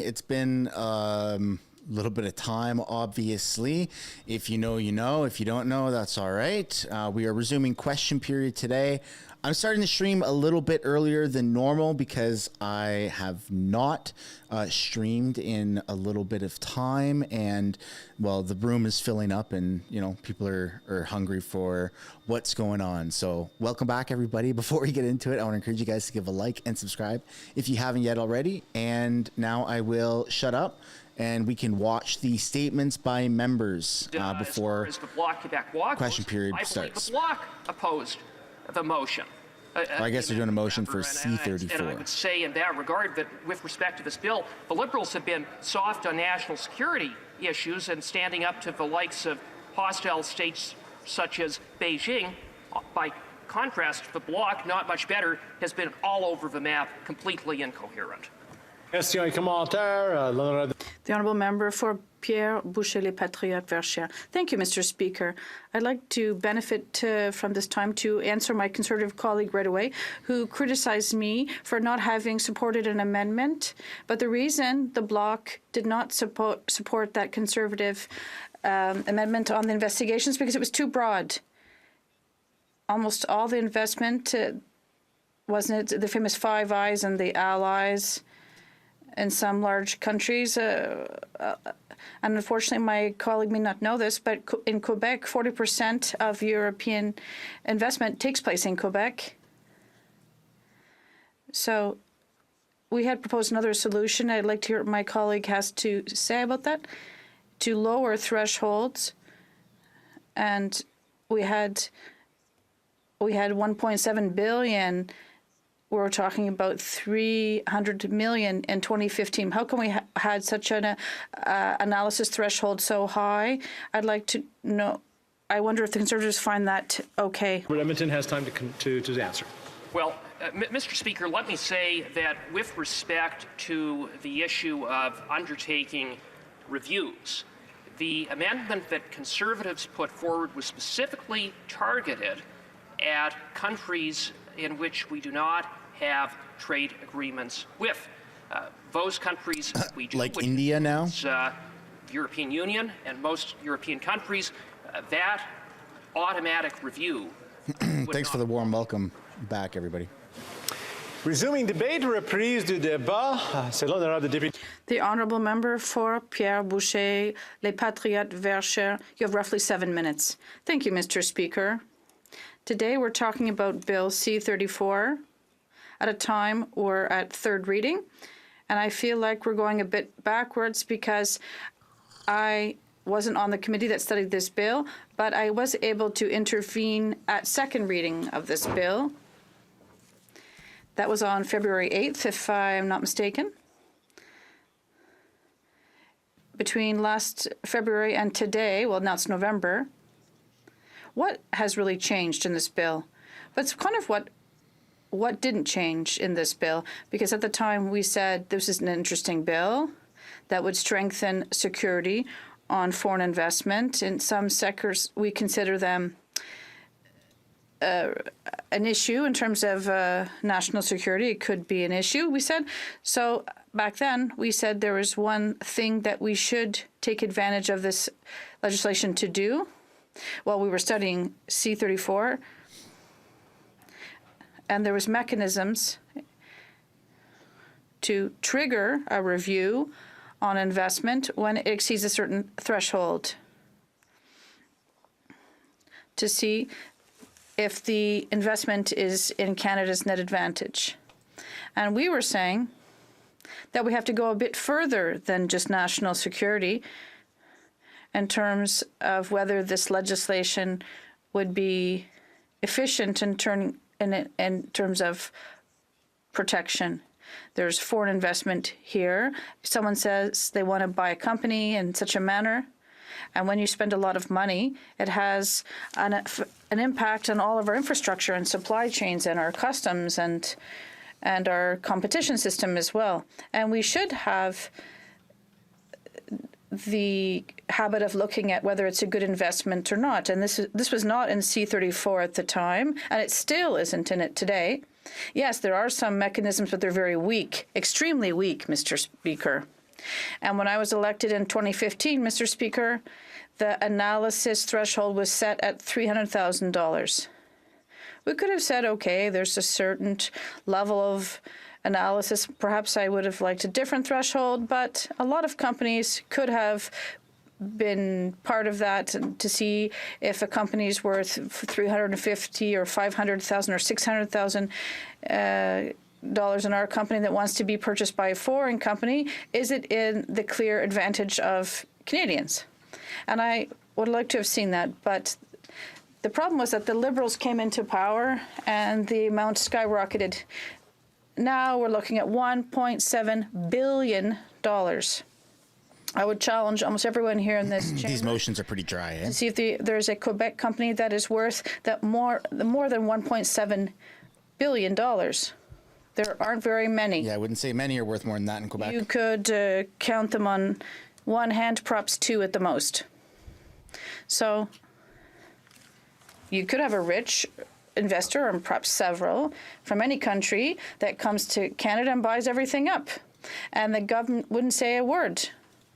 It's been a little bit of time, obviously. If you know, you know. If you don't know, that's all right. We are resuming question period today. I'm starting the stream a little bit earlier than normal because I have not streamed in a little bit of time, and well, the room is filling up, and you know, people are hungry for what's going on. So welcome back, everybody. Before we get into it, I want to encourage you guys to give a like and subscribe if you haven't yet already. And now I will shut up, and we can watch the statements by members before the Bloc Québécois question period I starts. The Bloc opposed the motion. I guess they're doing a motion for C-34. And I would say in that regard that with respect to this bill, the Liberals have been soft on national security issues and standing up to the likes of hostile states such as Beijing. By contrast, the Bloc, not much better, has been all over the map, completely incoherent. The Honourable Member for Pierre Boucher-Les Patriotes Verchères. Thank you, Mr. Speaker. I'd like to benefit from this time to answer my Conservative colleague right away, who criticized me for not having supported an amendment. But the reason the Bloc did not support that Conservative amendment on the investigations because it was too broad. Almost all the investment, wasn't it the famous Five Eyes and the Allies in some large countries? And unfortunately, my colleague may not know this, but in Quebec, 40% of European investment takes place in Quebec. So we had proposed another solution. I'd like to hear what my colleague has to say about that, to lower thresholds. And we had 1.7 billion. We're talking about 300 million in 2015. How can we had such an analysis threshold so high? I'd like to know. I wonder if the Conservatives find that okay. Edmonton has time to answer. Well, Mr. Speaker, let me say that with respect to the issue of undertaking reviews, the amendment that Conservatives put forward was specifically targeted at countries in which we do not have trade agreements with. Those countries we do, like India now? The European Union and most European countries, that automatic review. Thanks for the warm welcome back, everybody. Resuming debate, reprise du débat. C'est l'honneur de député. The Honourable Member for Pierre Boucher-Les Patriotes Verchères. You have roughly 7 minutes. Thank you, Mr. Speaker. Today we're talking about Bill C-34. At a time we're at third reading, and I feel like we're going a bit backwards because I wasn't on the committee that studied this bill, but I was able to intervene at second reading of this bill. That was on February 8th, if I'm not mistaken. Between last February and today, well, now it's November, what has really changed in this bill? But it's kind of what didn't change in this bill, because at the time we said this is an interesting bill that would strengthen security on foreign investment. In some sectors, we consider them an issue in terms of national security. It could be an issue, we said. So back then, we said there was one thing that we should take advantage of this legislation to do while we were studying C-34. And there was mechanisms to trigger a review on investment when it exceeds a certain threshold to see if the investment is in Canada's net advantage. And we were saying that we have to go a bit further than just national security in terms of whether this legislation would be efficient in terms of protection. There's foreign investment here. Someone says they want to buy a company in such a manner, and when you spend a lot of money, it has an impact on all of our infrastructure and supply chains and our customs and our competition system as well. And we should have the habit of looking at whether it's a good investment or not. And this was not in C-34 at the time, and it still isn't in it today. Yes, there are some mechanisms, but they're very weak, extremely weak, Mr. Speaker. And when I was elected in 2015, Mr. Speaker, the analysis threshold was set at $300,000. We could have said, okay, there's a certain level of analysis. Perhaps I would have liked a different threshold, but a lot of companies could have been part of that to see if a company is worth $350,000 or $500,000 or $600,000 in our company that wants to be purchased by a foreign company. Is it in the clear advantage of Canadians? And I would like to have seen that, but the problem was that the Liberals came into power and the amount skyrocketed. Now we're looking at $1.7 billion. I would challenge almost everyone here in this chamber. These motions are pretty dry, eh? To see if there's a Quebec company that is worth more than $1.7 billion. There aren't very many. Yeah, I wouldn't say many are worth more than that in Quebec. You could count them on one hand, perhaps two at the most. So you could have a rich investor, or perhaps several, from any country that comes to Canada and buys everything up. And the government wouldn't say a word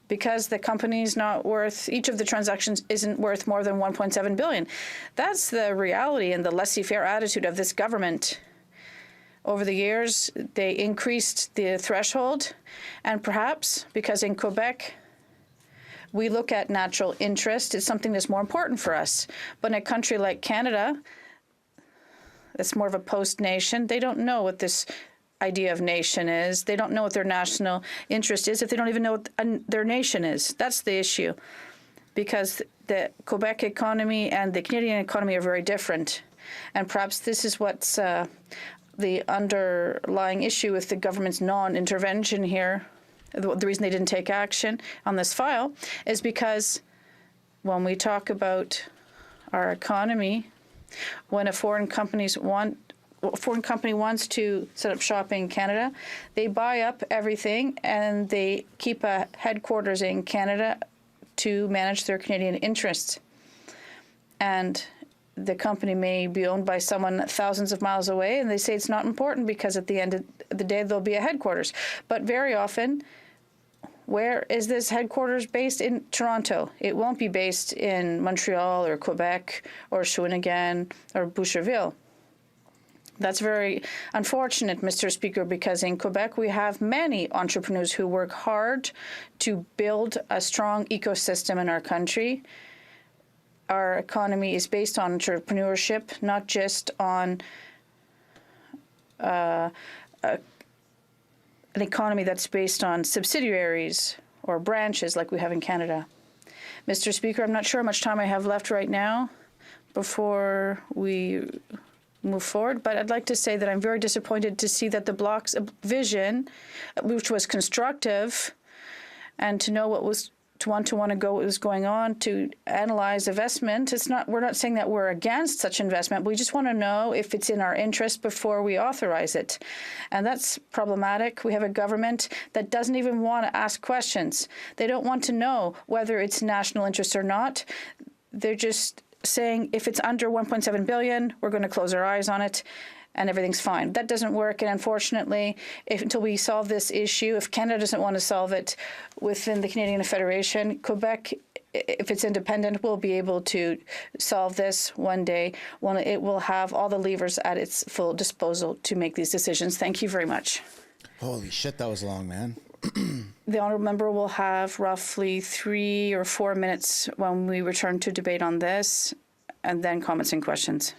because the company's not worth, each of the transactions isn't worth more than $1.7 billion. That's the reality and the laissez-faire attitude of this government. Over the years, they increased the threshold, and perhaps because in Quebec, we look at natural interest, it's something that's more important for us. But in a country like Canada, it's more of a post-nation. They don't know what this idea of nation is. They don't know what their national interest is if they don't even know what their nation is. That's the issue, because the Quebec economy and the Canadian economy are very different. And perhaps this is what's the underlying issue with the government's non-intervention here. The reason they didn't take action on this file is because when we talk about our economy, when a foreign company wants to set up shop in Canada, they buy up everything and they keep a headquarters in Canada to manage their Canadian interests. And the company may be owned by someone thousands of miles away, and they say it's not important because at the end of the day there'll be a headquarters. But very often, where is this headquarters based? In Toronto. It won't be based in Montreal or Quebec or Shawinigan or Boucherville. That's very unfortunate, Mr. Speaker, because in Quebec we have many entrepreneurs who work hard to build a strong ecosystem in our country. Our economy is based on entrepreneurship, not just on an economy that's based on subsidiaries or branches like we have in Canada. Mr. Speaker, I'm not sure how much time I have left right now before we move forward, but I'd like to say that I'm very disappointed to see that the Bloc's vision, which was constructive, and to know what was want to go what was going on to analyze investment. We're not saying that we're against such investment. We just want to know if it's in our interest before we authorize it. And that's problematic. We have a government that doesn't even want to ask questions. They don't want to know whether it's national interest or not. They're just saying if it's under $1.7 billion, we're going to close our eyes on it and everything's fine. That doesn't work, and unfortunately, until we solve this issue, if Canada doesn't want to solve it within the Canadian Federation, Quebec, if it's independent, will be able to solve this one day when it will have all the levers at its full disposal to make these decisions. Thank you very much. Holy shit, that was long, man. The honourable member will have roughly 3 or 4 minutes when we return to debate on this, and then comments and questions.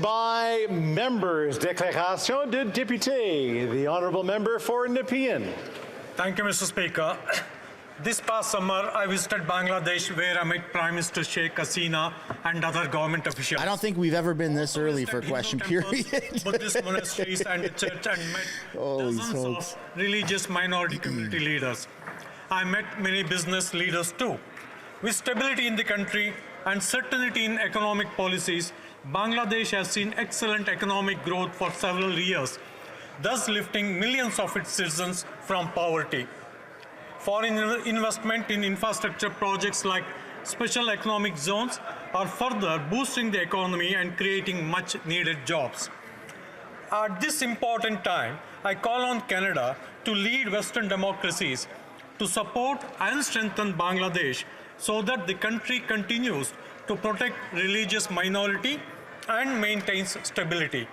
By members, déclaration de député. The honourable member for Nepean. Thank you, Mr. Speaker. This past summer, I visited Bangladesh, where I met Prime Minister Sheikh Hasina and other government officials. I don't think we've ever been this early for question period. Buddhist monasteries and church, and met dozens of religious minority community leaders. I met many business leaders too. With stability in the country and certainty in economic policies, Bangladesh has seen excellent economic growth for several years, thus lifting millions of its citizens from poverty. Foreign investment in infrastructure projects like special economic zones are further boosting the economy and creating much-needed jobs. At this important time, I call on Canada to lead Western democracies to support and strengthen Bangladesh so that the country continues to protect religious minority and maintains stability.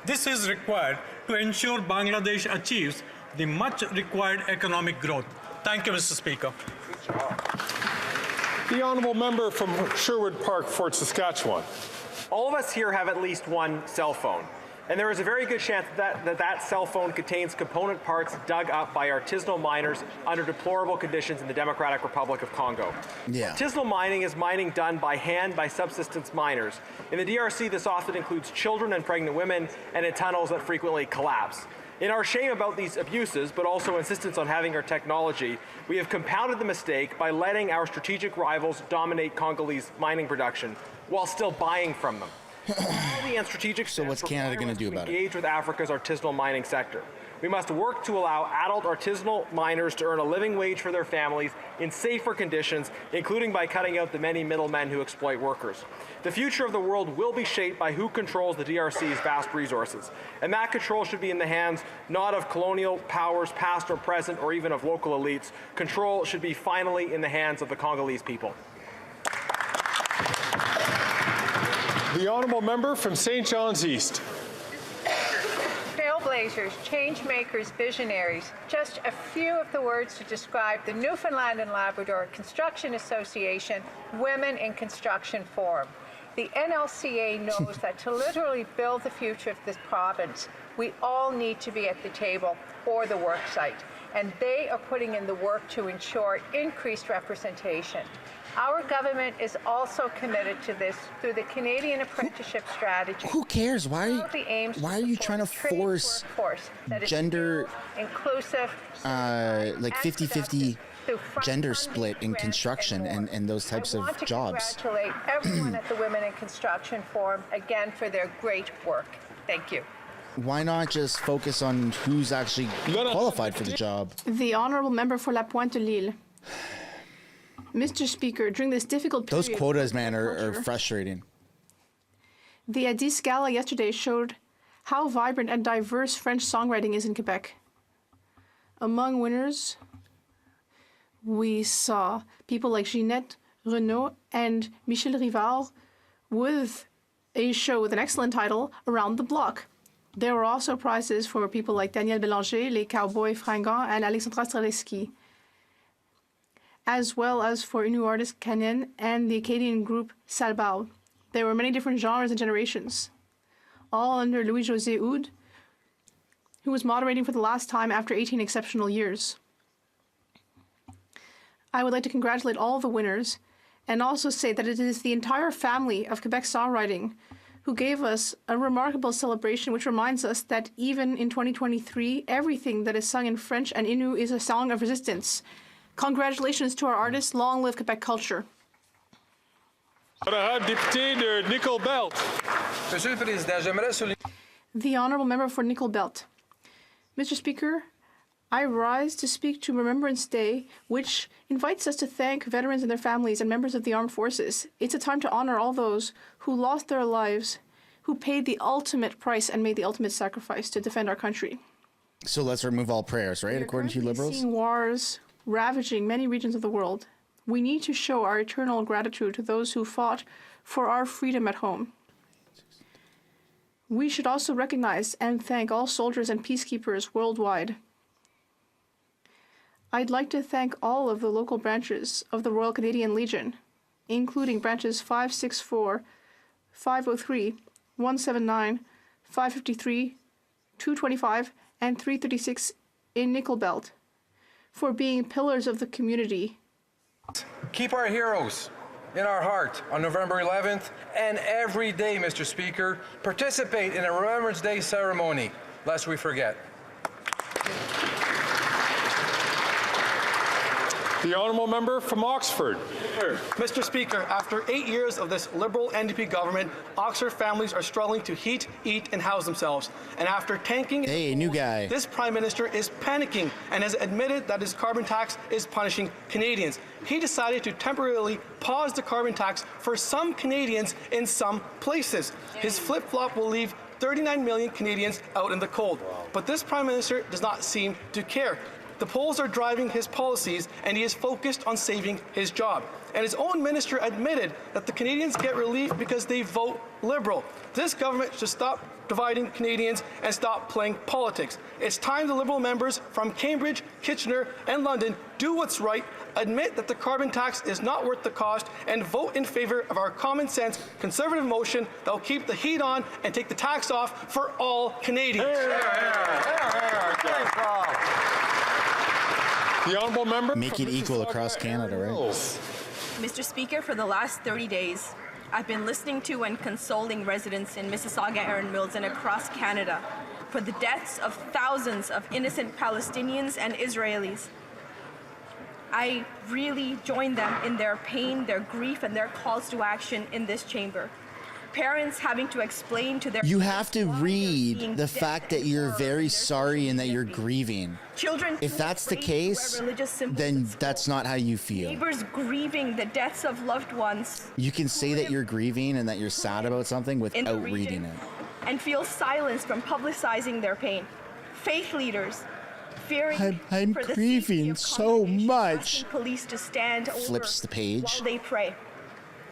This is required to ensure Bangladesh achieves the much required economic growth. Thank you, Mr. Speaker. The honourable member from Sherwood Park, Fort Saskatchewan. All of us here have at least one cell phone. And there is a very good chance that cell phone contains component parts dug up by artisanal miners under deplorable conditions in the Democratic Republic of Congo. Yeah. Artisanal mining is mining done by hand by subsistence miners. In the DRC, this often includes children and pregnant women, and in tunnels that frequently collapse. In our shame about these abuses, but also insistence on having our technology, we have compounded the mistake by letting our strategic rivals dominate Congolese mining production while still buying from them. And strategic So what's Canada going to do about it? Engage with Africa's artisanal mining sector. We must work to allow adult artisanal miners to earn a living wage for their families in safer conditions, including by cutting out the many middlemen who exploit workers. The future of the world will be shaped by who controls the DRC's vast resources, and that control should be in the hands not of colonial powers, past or present, or even of local elites. Control should be finally in the hands of the Congolese people. The honourable member from St. John's East. Trailblazers, change makers, visionaries. Just a few of the words to describe the Newfoundland and Labrador Construction Association Women in Construction Forum. The NLCA knows that to literally build the future of this province, we all need to be at the table or the work site. And they are putting in the work to ensure increased representation. Our government is also committed to this through the Canadian Apprenticeship Strategy. Who cares? Why are you trying to force gender, inclusive, like 50-50 gender split in construction and those types of jobs? I want to congratulate everyone at the Women in Construction Forum again for their great work. Thank you. Why not just focus on who's actually qualified for the job? The honourable member for La Pointe-Lille. Mr. Speaker, during this difficult period... Those quotas, man, are frustrating. The Addis Gala yesterday showed how vibrant and diverse French songwriting is in Quebec. Among winners, we saw people like Ginette Renaud and Michel Rivard with a show with an excellent title, Around the Block. There were also prizes for people like Daniel Bélanger, Les Cowboys Fringants, and Alexandra Streleski, as well as for new artist Canen and the Acadian group Salbal. There were many different genres and generations, all under Louis-José Houd, who was moderating for the last time after 18 exceptional years. I would like to congratulate all the winners and also say that it is the entire family of Quebec songwriting who gave us a remarkable celebration, which reminds us that even in 2023, everything that is sung in French and Innu is a song of resistance. Congratulations to our artists. Long live Quebec culture. Député de Nickel Belt. Monsieur le Président, j'aimerais souligner... The Honourable Member for Nickel Belt. Mr. Speaker, I rise to speak to Remembrance Day, which invites us to thank veterans and their families and members of the armed forces. It's a time to honour all those who lost their lives, who paid the ultimate price and made the ultimate sacrifice to defend our country. So let's remove all prayers, right? According to you liberals? Seeing wars ravaging many regions of the world, we need to show our eternal gratitude to those who fought for our freedom at home. We should also recognize and thank all soldiers and peacekeepers worldwide. I'd like to thank all of the local branches of the Royal Canadian Legion, including branches 564, 503, 179, 553, 225, and 336 in Nickel Belt, for being pillars of the community. Keep our heroes in our heart on November 11th and every day, Mr. Speaker. Participate in a Remembrance Day ceremony, lest we forget. The honourable member from Oxford. Mr. Speaker, after 8 years of this Liberal NDP government, Oxford families are struggling to heat, eat, and house themselves. And after tanking, new guy. This Prime Minister is panicking and has admitted that his carbon tax is punishing Canadians. He decided to temporarily pause the carbon tax for some Canadians in some places. His flip-flop will leave 39 million Canadians out in the cold. But this Prime Minister does not seem to care. The polls are driving his policies, and he is focused on saving his job. And his own minister admitted that the Canadians get relief because they vote Liberal. This government should stop dividing Canadians and stop playing politics. It's time the Liberal members from Cambridge, Kitchener, and London do what's right, admit that the carbon tax is not worth the cost, and vote in favour of our common sense Conservative motion that will keep the heat on and take the tax off for all Canadians. The honourable member. Make it equal across Canada, right? Mr. Speaker, for the last 30 days, I've been listening to and consoling residents in Mississauga, Erin Mills, and across Canada for the deaths of thousands of innocent Palestinians and Israelis. I really join them in their pain, their grief, and their calls to action in this chamber. Parents having to explain to their You have to read the fact that you're very sorry and that you're grieving. Children, if that's the case, then that's not how you feel. Neighbors grieving the deaths of loved ones. You can say that you're grieving and that you're sad about something without reading it. And feel silence from publicizing their pain. Faith leaders fearing I'm for the grieving so much. Police to stand Flips the page. while they pray.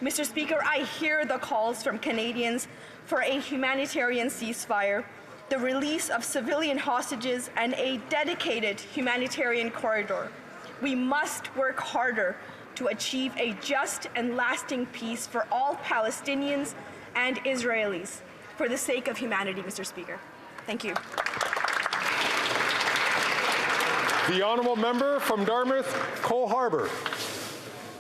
Mr. Speaker, I hear the calls from Canadians for a humanitarian ceasefire, the release of civilian hostages, and a dedicated humanitarian corridor. We must work harder to achieve a just and lasting peace for all Palestinians and Israelis, for the sake of humanity, Mr. Speaker. Thank you. The honourable member from Dartmouth, Cole Harbour.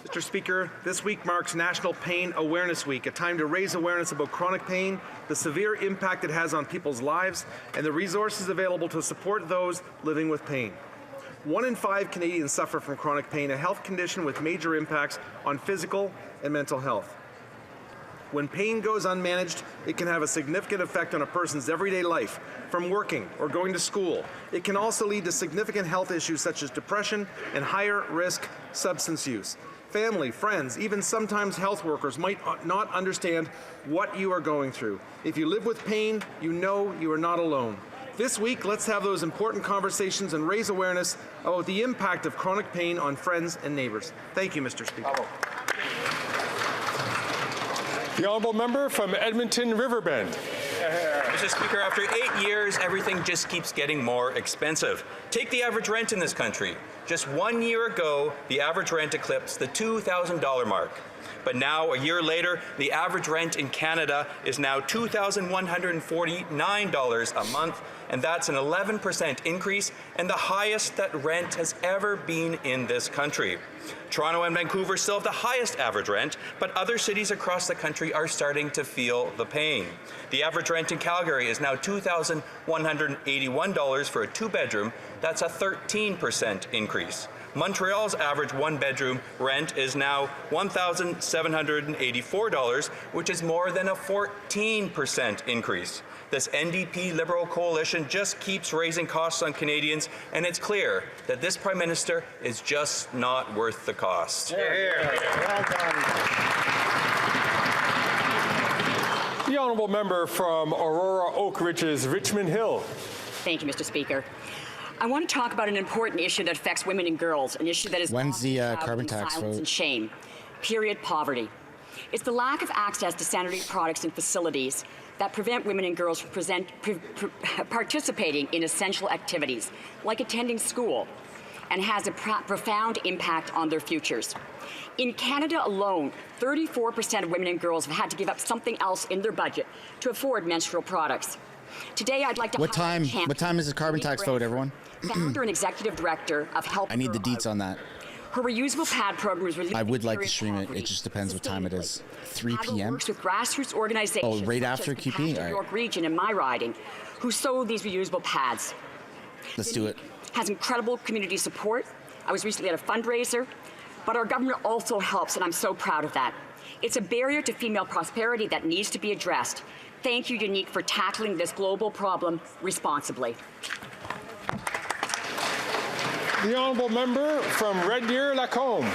Mr. Speaker, this week marks National Pain Awareness Week, a time to raise awareness about chronic pain, the severe impact it has on people's lives, and the resources available to support those living with pain. 1 in 5 Canadians suffer from chronic pain, a health condition with major impacts on physical and mental health. When pain goes unmanaged, it can have a significant effect on a person's everyday life, from working or going to school. It can also lead to significant health issues such as depression and higher risk substance use. Family, friends, even sometimes health workers might not understand what you are going through. If you live with pain, you know you are not alone. This week, let's have those important conversations and raise awareness about the impact of chronic pain on friends and neighbors. Thank you, Mr. Speaker. The honourable member from Edmonton Riverbend. Mr. Speaker, after 8 years, everything just keeps getting more expensive. Take the average rent in this country. Just 1 year ago, the average rent eclipsed the $2,000 mark. But now, a year later, the average rent in Canada is now $2,149 a month, and that's an 11% increase and the highest that rent has ever been in this country. Toronto and Vancouver still have the highest average rent, but other cities across the country are starting to feel the pain. The average rent in Calgary is now $2,181 for a 2-bedroom. That's a 13% increase. Montreal's average 1-bedroom rent is now $1,784, which is more than a 14% increase. This NDP Liberal coalition just keeps raising costs on Canadians, and it's clear that this Prime Minister is just not worth the cost. Well done. The honourable member from Aurora Oak Ridges, Richmond Hill. Thank you, Mr. Speaker. I want to talk about an important issue that affects women and girls, an issue that is when's the carbon tax vote? And shame, period poverty. It's the lack of access to sanitary products and facilities that prevent women and girls from participating in essential activities, like attending school, and has a profound impact on their futures. In Canada alone, 34% of women and girls have had to give up something else in their budget to afford menstrual products. Today, I'd like to What time is the carbon tax vote, everyone? Founder and executive director of Help. I need the deets on that. Her reusable pad program was released. I would like to stream it. It just depends what time it is. 3 p.m. Works with grassroots organizations. Oh, right after QP? All right. York Region in my riding, who sold these reusable pads. Let's do it. Has incredible community support. I was recently at a fundraiser, but our government also helps, and I'm so proud of that. It's a barrier to female prosperity that needs to be addressed. Thank you, Unique, for tackling this global problem responsibly. The honourable member from Red Deer, Lacombe.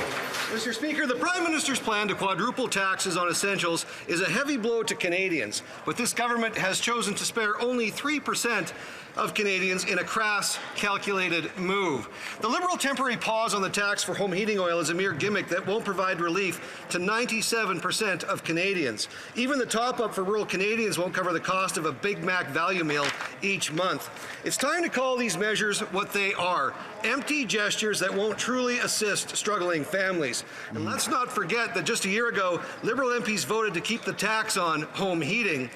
Mr. Speaker, the Prime Minister's plan to quadruple taxes on essentials is a heavy blow to Canadians, but this government has chosen to spare only 3%, of Canadians in a crass, calculated move. The Liberal temporary pause on the tax for home heating oil is a mere gimmick that won't provide relief to 97% of Canadians. Even the top-up for rural Canadians won't cover the cost of a Big Mac value meal each month. It's time to call these measures what they are: empty gestures that won't truly assist struggling families. And let's not forget that just a year ago, Liberal MPs voted to keep the tax on home heating.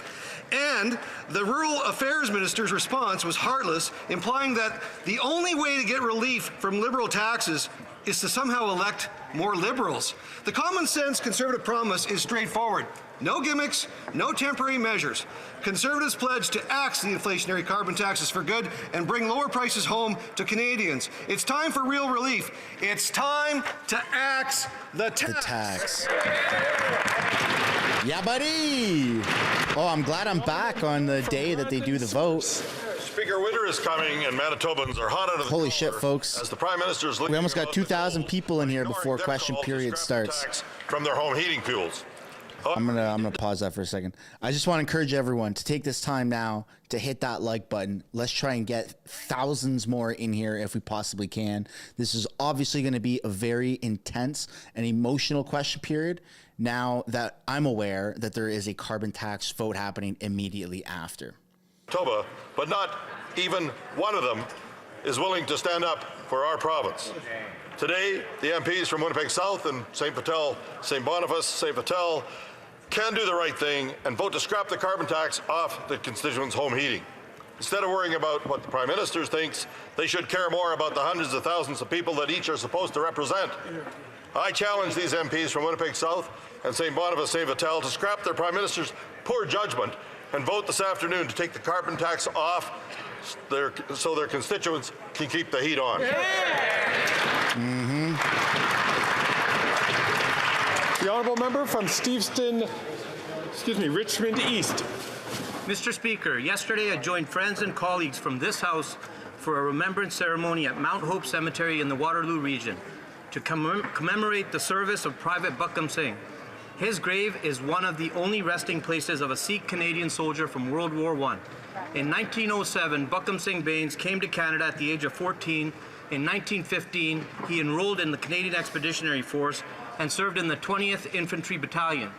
And the Rural Affairs Minister's response was heartless, implying that the only way to get relief from Liberal taxes is to somehow elect more Liberals. The common sense Conservative promise is straightforward: no gimmicks, no temporary measures. Conservatives pledge to axe the inflationary carbon taxes for good and bring lower prices home to Canadians. It's time for real relief. It's time to axe the tax. Yeah, buddy. Oh, I'm glad I'm back on the day that they do the vote. Speaker, winter is coming and Manitobans are hot out of the Holy shit, folks. As the Prime Minister's We almost got 2,000 people in here before question period starts. From their home heating fuels. I'm gonna pause that for a second. I just want to encourage everyone to take this time now to hit that like button. Let's try and get thousands more in here if we possibly can. This is obviously going to be a very intense and emotional question period, now that I'm aware that there is a carbon tax vote happening immediately after. Toba, but not even one of them is willing to stand up for our province. Today, the MPs from Winnipeg South and St. Vital, St. Boniface, St. Vital can do the right thing and vote to scrap the carbon tax off the constituents' home heating. Instead of worrying about what the Prime Minister thinks, they should care more about the hundreds of thousands of people that each are supposed to represent. I challenge these MPs from Winnipeg South and St. Boniface, St. Vital to scrap their Prime Minister's poor judgment and vote this afternoon to take the carbon tax off so their constituents can keep the heat on. The honourable member from Richmond East. Mr. Speaker, yesterday I joined friends and colleagues from this House for a remembrance ceremony at Mount Hope Cemetery in the Waterloo region to commemorate the service of Private Buckham Singh. His grave is one of the only resting places of a Sikh Canadian soldier from World War I. In 1907, Buckham Singh Bains came to Canada at the age of 14. In 1915, he enrolled in the Canadian Expeditionary Force and served in the 20th Infantry Battalion.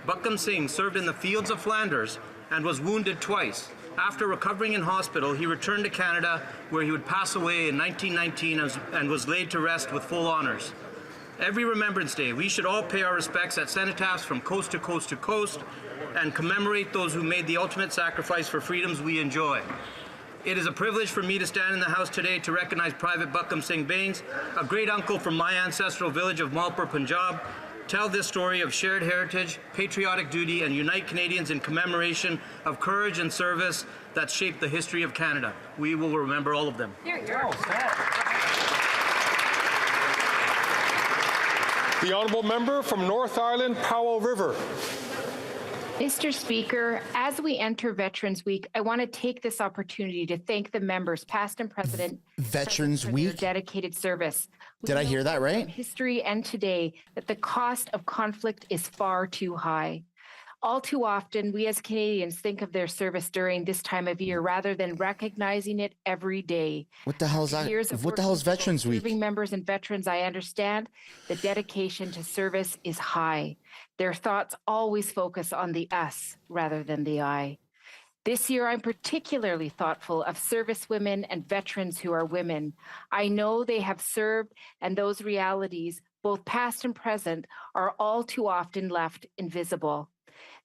Buckham Singh served in the fields of Flanders and was wounded twice. After recovering in hospital, he returned to Canada, where he would pass away in 1919 and was laid to rest with full honors. Every Remembrance Day, we should all pay our respects at cenotaphs from coast to coast to coast and commemorate those who made the ultimate sacrifice for freedoms we enjoy. It is a privilege for me to stand in the House today to recognize Private Buckham Singh Bains, a great uncle from my ancestral village of Malpur, Punjab, tell this story of shared heritage, patriotic duty, and unite Canadians in commemoration of courage and service that shaped the history of Canada. We will remember all of them. The honourable member from North Island, Powell River. Mr. Speaker, as we enter Veterans Week, I want to take this opportunity to thank the members, past and present, Veterans for Week? their dedicated service. Did I hear that right? From history and today, that the cost of conflict is far too high. All too often, we as Canadians think of their service during this time of year rather than recognizing it every day. What the hell is that? What the hell is Veterans Week? Serving members and veterans, I understand the dedication to service is high. Their thoughts always focus on the us rather than the I. This year, I'm particularly thoughtful of service women and veterans who are women. I know they have served, and those realities, both past and present, are all too often left invisible.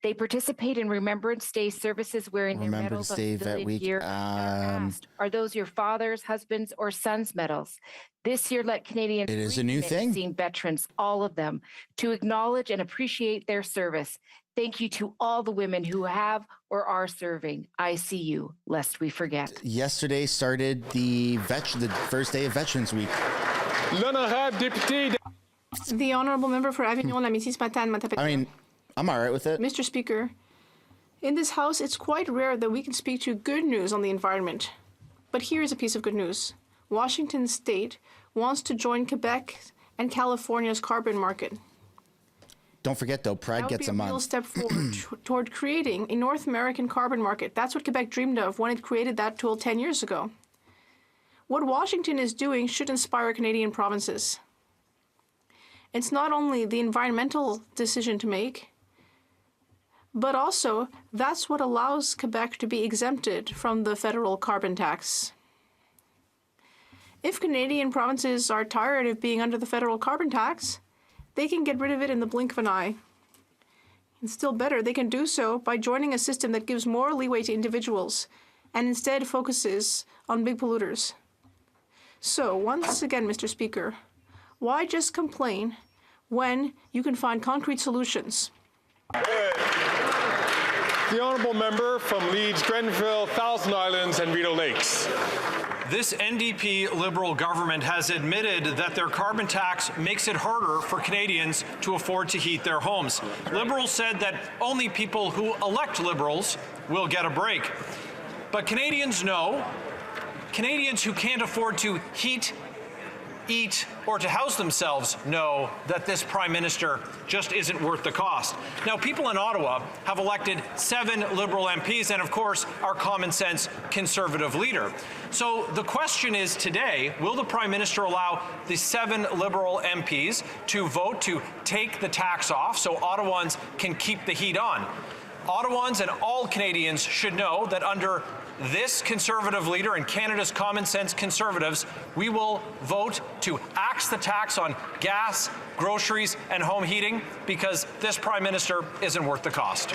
They participate in Remembrance Day services wearing their medals of civilian gear. Are those your father's, husband's, or son's medals? This year, let Canadians It is a new thing. seeing veterans, all of them, to acknowledge and appreciate their service. Thank you to all the women who have or are serving. I see you, lest we forget. Yesterday started the first day of Veterans Week. L'honorable député. The honourable member for Avignon, La Métis-Matane, I mean, I'm all right with it. Mr. Speaker, in this House, it's quite rare that we can speak to good news on the environment. But here is a piece of good news. Washington State wants to join Quebec and California's carbon market. Don't forget, though, Pride That would gets be a a real month. step forward toward creating a North American carbon market. That's what Quebec dreamed of when it created that tool 10 years ago. What Washington is doing should inspire Canadian provinces. It's not only the environmental decision to make, but also that's what allows Quebec to be exempted from the federal carbon tax. If Canadian provinces are tired of being under the federal carbon tax, they can get rid of it in the blink of an eye. And still better, they can do so by joining a system that gives more leeway to individuals and instead focuses on big polluters. So, once again, Mr. Speaker, why just complain when you can find concrete solutions? The honourable member from Leeds, Grenville, Thousand Islands and Rideau Lakes. This NDP Liberal government has admitted that their carbon tax makes it harder for Canadians to afford to heat their homes. Liberals said that only people who elect Liberals will get a break. But Canadians know, Canadians who can't afford to heat, eat, or to house themselves know that this Prime Minister just isn't worth the cost. Now, people in Ottawa have elected 7 Liberal MPs and, of course, our common sense Conservative leader. So the question is today, will the Prime Minister allow the 7 Liberal MPs to vote to take the tax off so Ottawans can keep the heat on? Ottawans and all Canadians should know that under this Conservative leader and Canada's common sense Conservatives, we will vote to axe the tax on gas, groceries, and home heating because this Prime Minister isn't worth the cost.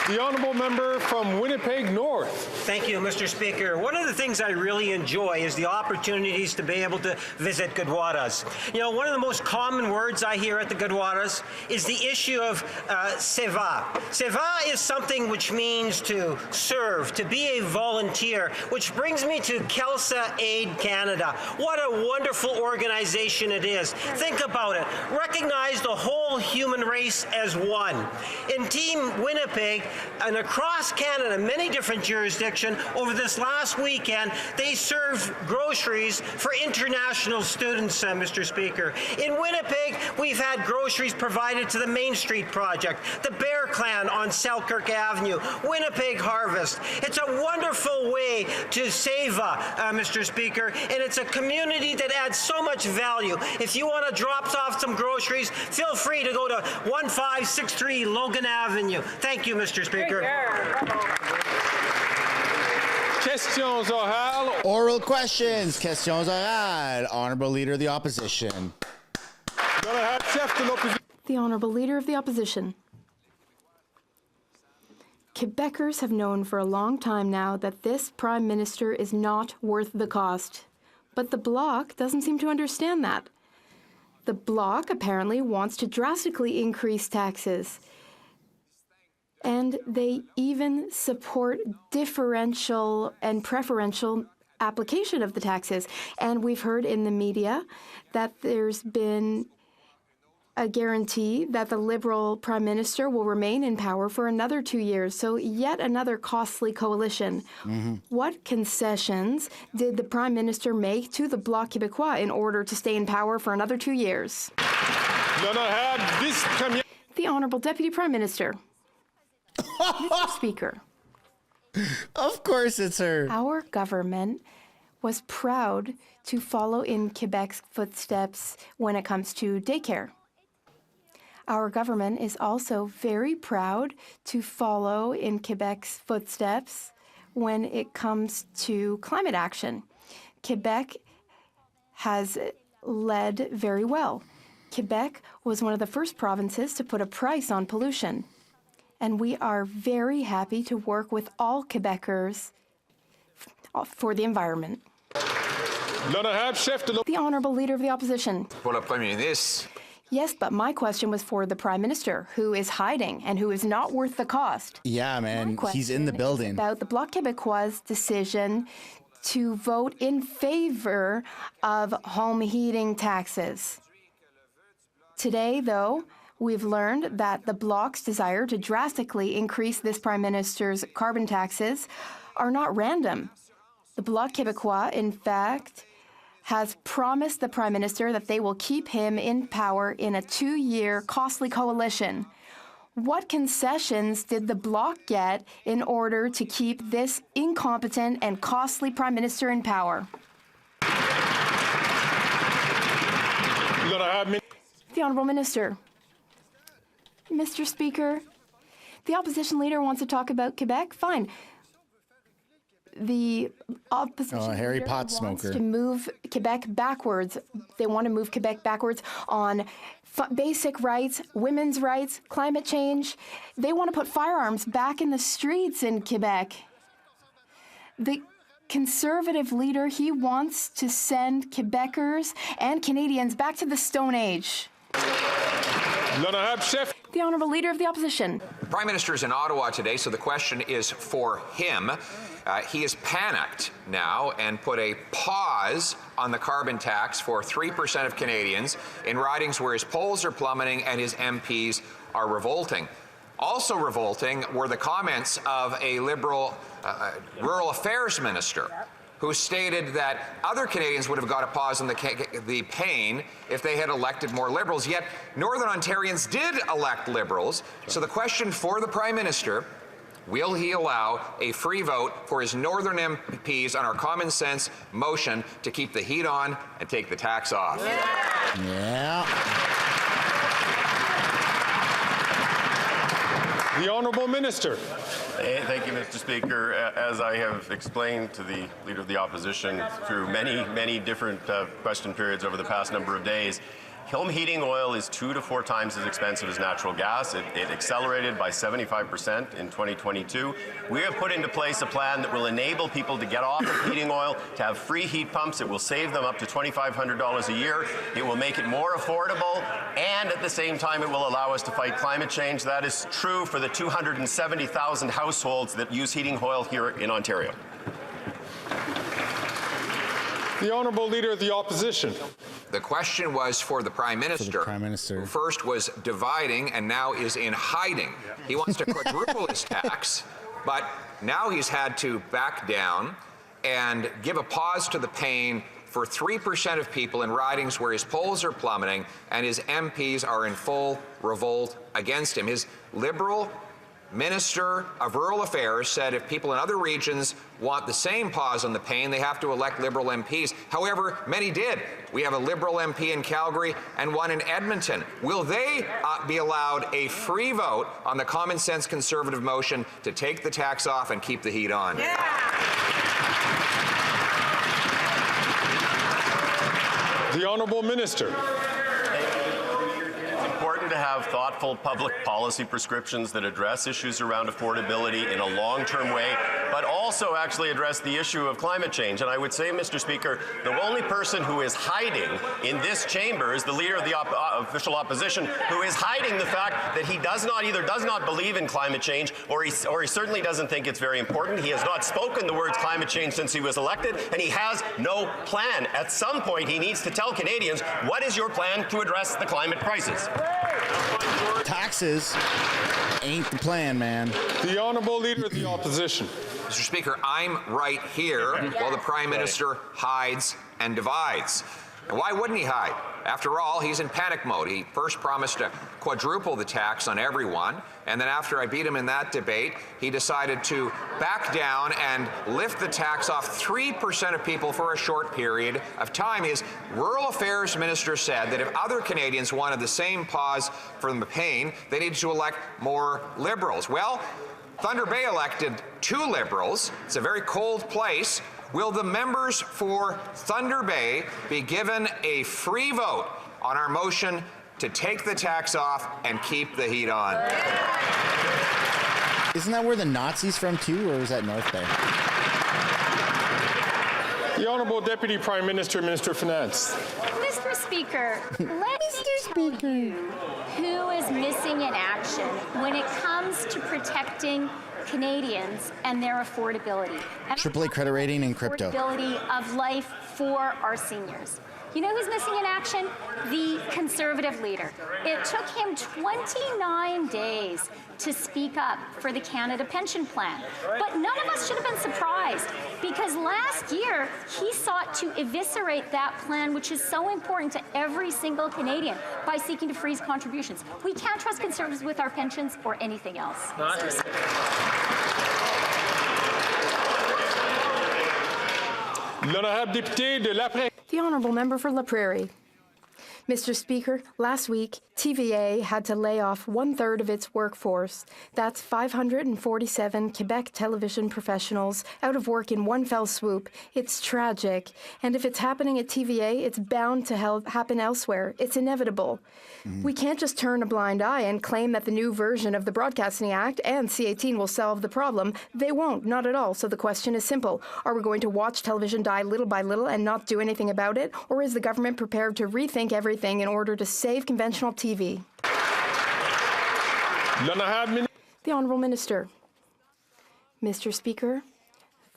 The honourable member from Winnipeg North. Thank you, Mr. Speaker. One of the things I really enjoy is the opportunities to be able to visit Gurdwaras. You know, one of the most common words I hear at the Gurdwaras is the issue of seva. Seva is something which means to serve, to be a volunteer, which brings me to Kelsa Aid Canada. What a wonderful organization it is. Think about it. Recognize the whole human race as one. In Team Winnipeg, and across Canada, many different jurisdictions, over this last weekend, they served groceries for international students, Mr. Speaker. In Winnipeg, we've had groceries provided to the Main Street Project, the Bear Clan on Selkirk Avenue, Winnipeg Harvest. It's a wonderful way to save, Mr. Speaker, and it's a community that adds so much value. If you want to drop off some groceries, feel free to go to 1563 Logan Avenue. Thank you, Mr. Speaker. Questions orales. Oral questions. Questions orales. Honourable Leader of the Opposition. The Honourable Leader of the Opposition. Quebecers have known for a long time now that this Prime Minister is not worth the cost. But the Bloc doesn't seem to understand that. The Bloc apparently wants to drastically increase taxes. And they even support differential and preferential application of the taxes. And we've heard in the media that there's been a guarantee that the Liberal Prime Minister will remain in power for another 2 years. So yet another costly coalition. What concessions did the Prime Minister make to the Bloc Québécois in order to stay in power for another 2 years? The Honourable Deputy Prime Minister. Mr. Speaker. Of course it's her. Our government was proud to follow in Quebec's footsteps when it comes to daycare. Our government is also very proud to follow in Quebec's footsteps when it comes to climate action. Quebec has led very well. Quebec was one of the first provinces to put a price on pollution. And we are very happy to work with all Quebecers for the environment. The Honourable Leader of the Opposition. Yes, but my question was for the Prime Minister, who is hiding and who is not worth the cost. Yeah, man, he's in the building. About the Bloc Québécois' decision to vote in favor of home heating taxes. Today, though, we've learned that the Bloc's desire to drastically increase this Prime Minister's carbon taxes are not random. The Bloc Québécois, in fact, has promised the Prime Minister that they will keep him in power in a 2-year costly coalition. What concessions did the Bloc get in order to keep this incompetent and costly Prime Minister in power? The Honourable Minister. Mr. Speaker, the opposition leader wants to talk about Quebec. Fine. The opposition Harry leader Pot wants smoker. to move Quebec backwards. They want to move Quebec backwards on basic rights, women's rights, climate change. They want to put firearms back in the streets in Quebec. The Conservative leader, he wants to send Quebecers and Canadians back to the Stone Age. The Honourable Leader of the Opposition. The Prime Minister is in Ottawa today, so the question is for him. He is panicked now and put a pause on the carbon tax for 3% of Canadians in ridings where his polls are plummeting and his MPs are revolting. Also revolting were the comments of a Liberal Rural Affairs Minister who stated that other Canadians would have got a pause on the pain if they had elected more Liberals. Yet Northern Ontarians did elect Liberals. So the question for the Prime Minister, will he allow a free vote for his Northern MPs on our common sense motion to keep the heat on and take the tax off? Yeah. The Honourable Minister. Thank you, Mr. Speaker. As I have explained to the Leader of the Opposition through many different question periods over the past number of days, home heating oil is 2 to 4 times as expensive as natural gas. It accelerated by 75% in 2022. We have put into place a plan that will enable people to get off of heating oil, to have free heat pumps. It will save them up to $2,500 a year. It will make it more affordable, and at the same time, it will allow us to fight climate change. That is true for the 270,000 households that use heating oil here in Ontario. The Honourable Leader of the Opposition. The question was for the Prime Minister, who first was dividing and now is in hiding. He wants to quadruple his tax, but now he's had to back down and give a pause to the pain for 3% of people in ridings where his polls are plummeting and his MPs are in full revolt against him. His Liberal Minister of Rural Affairs said if people in other regions want the same pause on the pain, they have to elect Liberal MPs. However, many did. We have a Liberal MP in Calgary and one in Edmonton. Will they be allowed a free vote on the common sense Conservative motion to take the tax off and keep the heat on? The Honourable Minister. To have thoughtful public policy prescriptions that address issues around affordability in a long-term way, but also actually address the issue of climate change. And I would say, Mr. Speaker, the only person who is hiding in this chamber is the Leader of the official opposition, who is hiding the fact that he either does not believe in climate change, or he certainly doesn't think it's very important. He has not spoken the words climate change since he was elected, and he has no plan. At some point, he needs to tell Canadians, what is your plan to address the climate crisis? Taxes ain't the plan, man. The Honourable Leader of the Opposition. Mr. Speaker, I'm right here while the Prime Minister hides and divides. And why wouldn't he hide? After all, he's in panic mode. He first promised to quadruple the tax on everyone, and then after I beat him in that debate, he decided to back down and lift the tax off 3% of people for a short period of time. His Rural Affairs Minister said that if other Canadians wanted the same pause from the pain, they needed to elect more Liberals. Well, Thunder Bay elected 2 Liberals. It's a very cold place. Will the members for Thunder Bay be given a free vote on our motion to take the tax off and keep the heat on? Isn't that where the Nazis from too, or is that North Bay? The Honourable Deputy Prime Minister, Minister of Finance. Mr. Speaker, let me tell you who is missing in action when it comes to protecting Canadians and their affordability. AAA credit rating and crypto. Affordability of life for our seniors. You know who's missing in action? The Conservative leader. It took him 29 days to speak up for the Canada Pension Plan. But none of us should have been surprised, because last year he sought to eviscerate that plan, which is so important to every single Canadian, by seeking to freeze contributions. We can't trust Conservatives with our pensions or anything else. The Honourable Member for La Prairie. Mr. Speaker, last week, TVA had to lay off 1/3 of its workforce. That's 547 Quebec television professionals out of work in one fell swoop. It's tragic. And if it's happening at TVA, it's bound to happen elsewhere. It's inevitable. We can't just turn a blind eye and claim that the new version of the Broadcasting Act and C-18 will solve the problem. They won't, not at all. So the question is simple. Are we going to watch television die little by little and not do anything about it? Or is the government prepared to rethink everything in order to save conventional TV? The Honourable Minister. Mr. Speaker,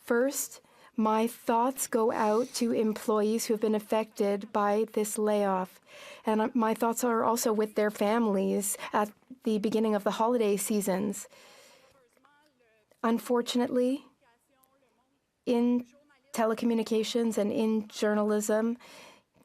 first, my thoughts go out to employees who have been affected by this layoff. And my thoughts are also with their families at the beginning of the holiday seasons. Unfortunately, in telecommunications and in journalism,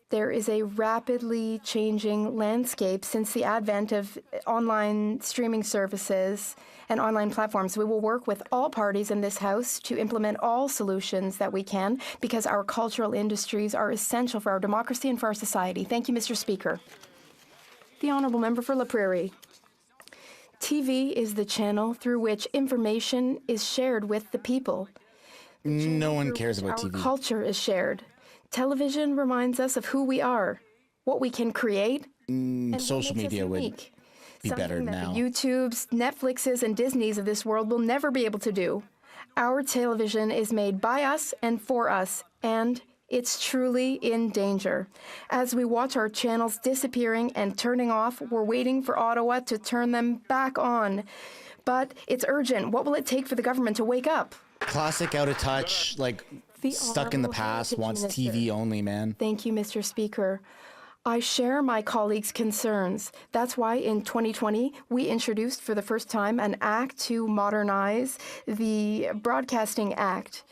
there is a rapidly changing landscape since the advent of online streaming services and online platforms. We will work with all parties in this House to implement all solutions that we can, because our cultural industries are essential for our democracy and for our society. Thank you, Mr. Speaker. The Honourable Member for La Prairie. TV is the channel through which information is shared with the people. No one cares about our TV. Our culture is shared. Television reminds us of who we are, what we can create, and social media would be better that now. The YouTubes, Netflixes, and Disneys of this world will never be able to do. Our television is made by us and for us, and it's truly in danger. As we watch our channels disappearing and turning off, we're waiting for Ottawa to turn them back on. But it's urgent. What will it take for the government to wake up? Classic out of touch, like stuck in the past, wants TV only, man. Thank you, Mr. Speaker. I share my colleagues' concerns. That's why in 2020, we introduced for the first time an act to modernize the Broadcasting Act.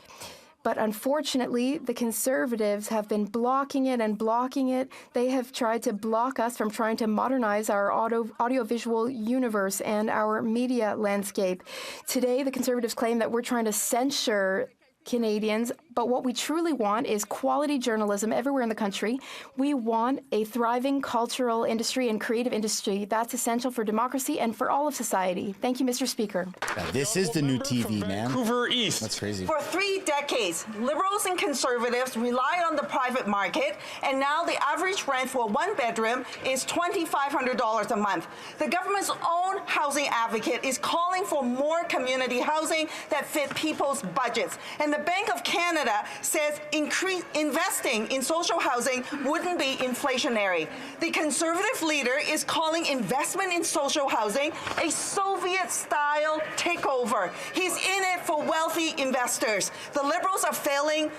But unfortunately, the Conservatives have been blocking it and blocking it. They have tried to block us from trying to modernize our audiovisual universe and our media landscape. Today, the Conservatives claim that we're trying to censure Canadians, but what we truly want is quality journalism everywhere in the country. We want a thriving cultural industry and creative industry that's essential for democracy and for all of society. Thank you, Mr. Speaker. This is the new TV, man. Vancouver East. That's crazy. For 3 decades, Liberals and Conservatives relied on the private market, and now the average rent for a 1-bedroom is $2,500 a month. The government's own housing advocate is calling for more community housing that fit people's budgets. And the Bank of Canada says investing in social housing wouldn't be inflationary. The Conservative leader is calling investment in social housing a Soviet-style takeover. He's in it for wealthy investors. The Liberals are failing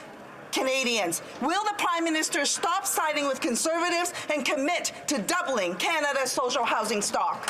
Canadians. Will the Prime Minister stop siding with Conservatives and commit to doubling Canada's social housing stock?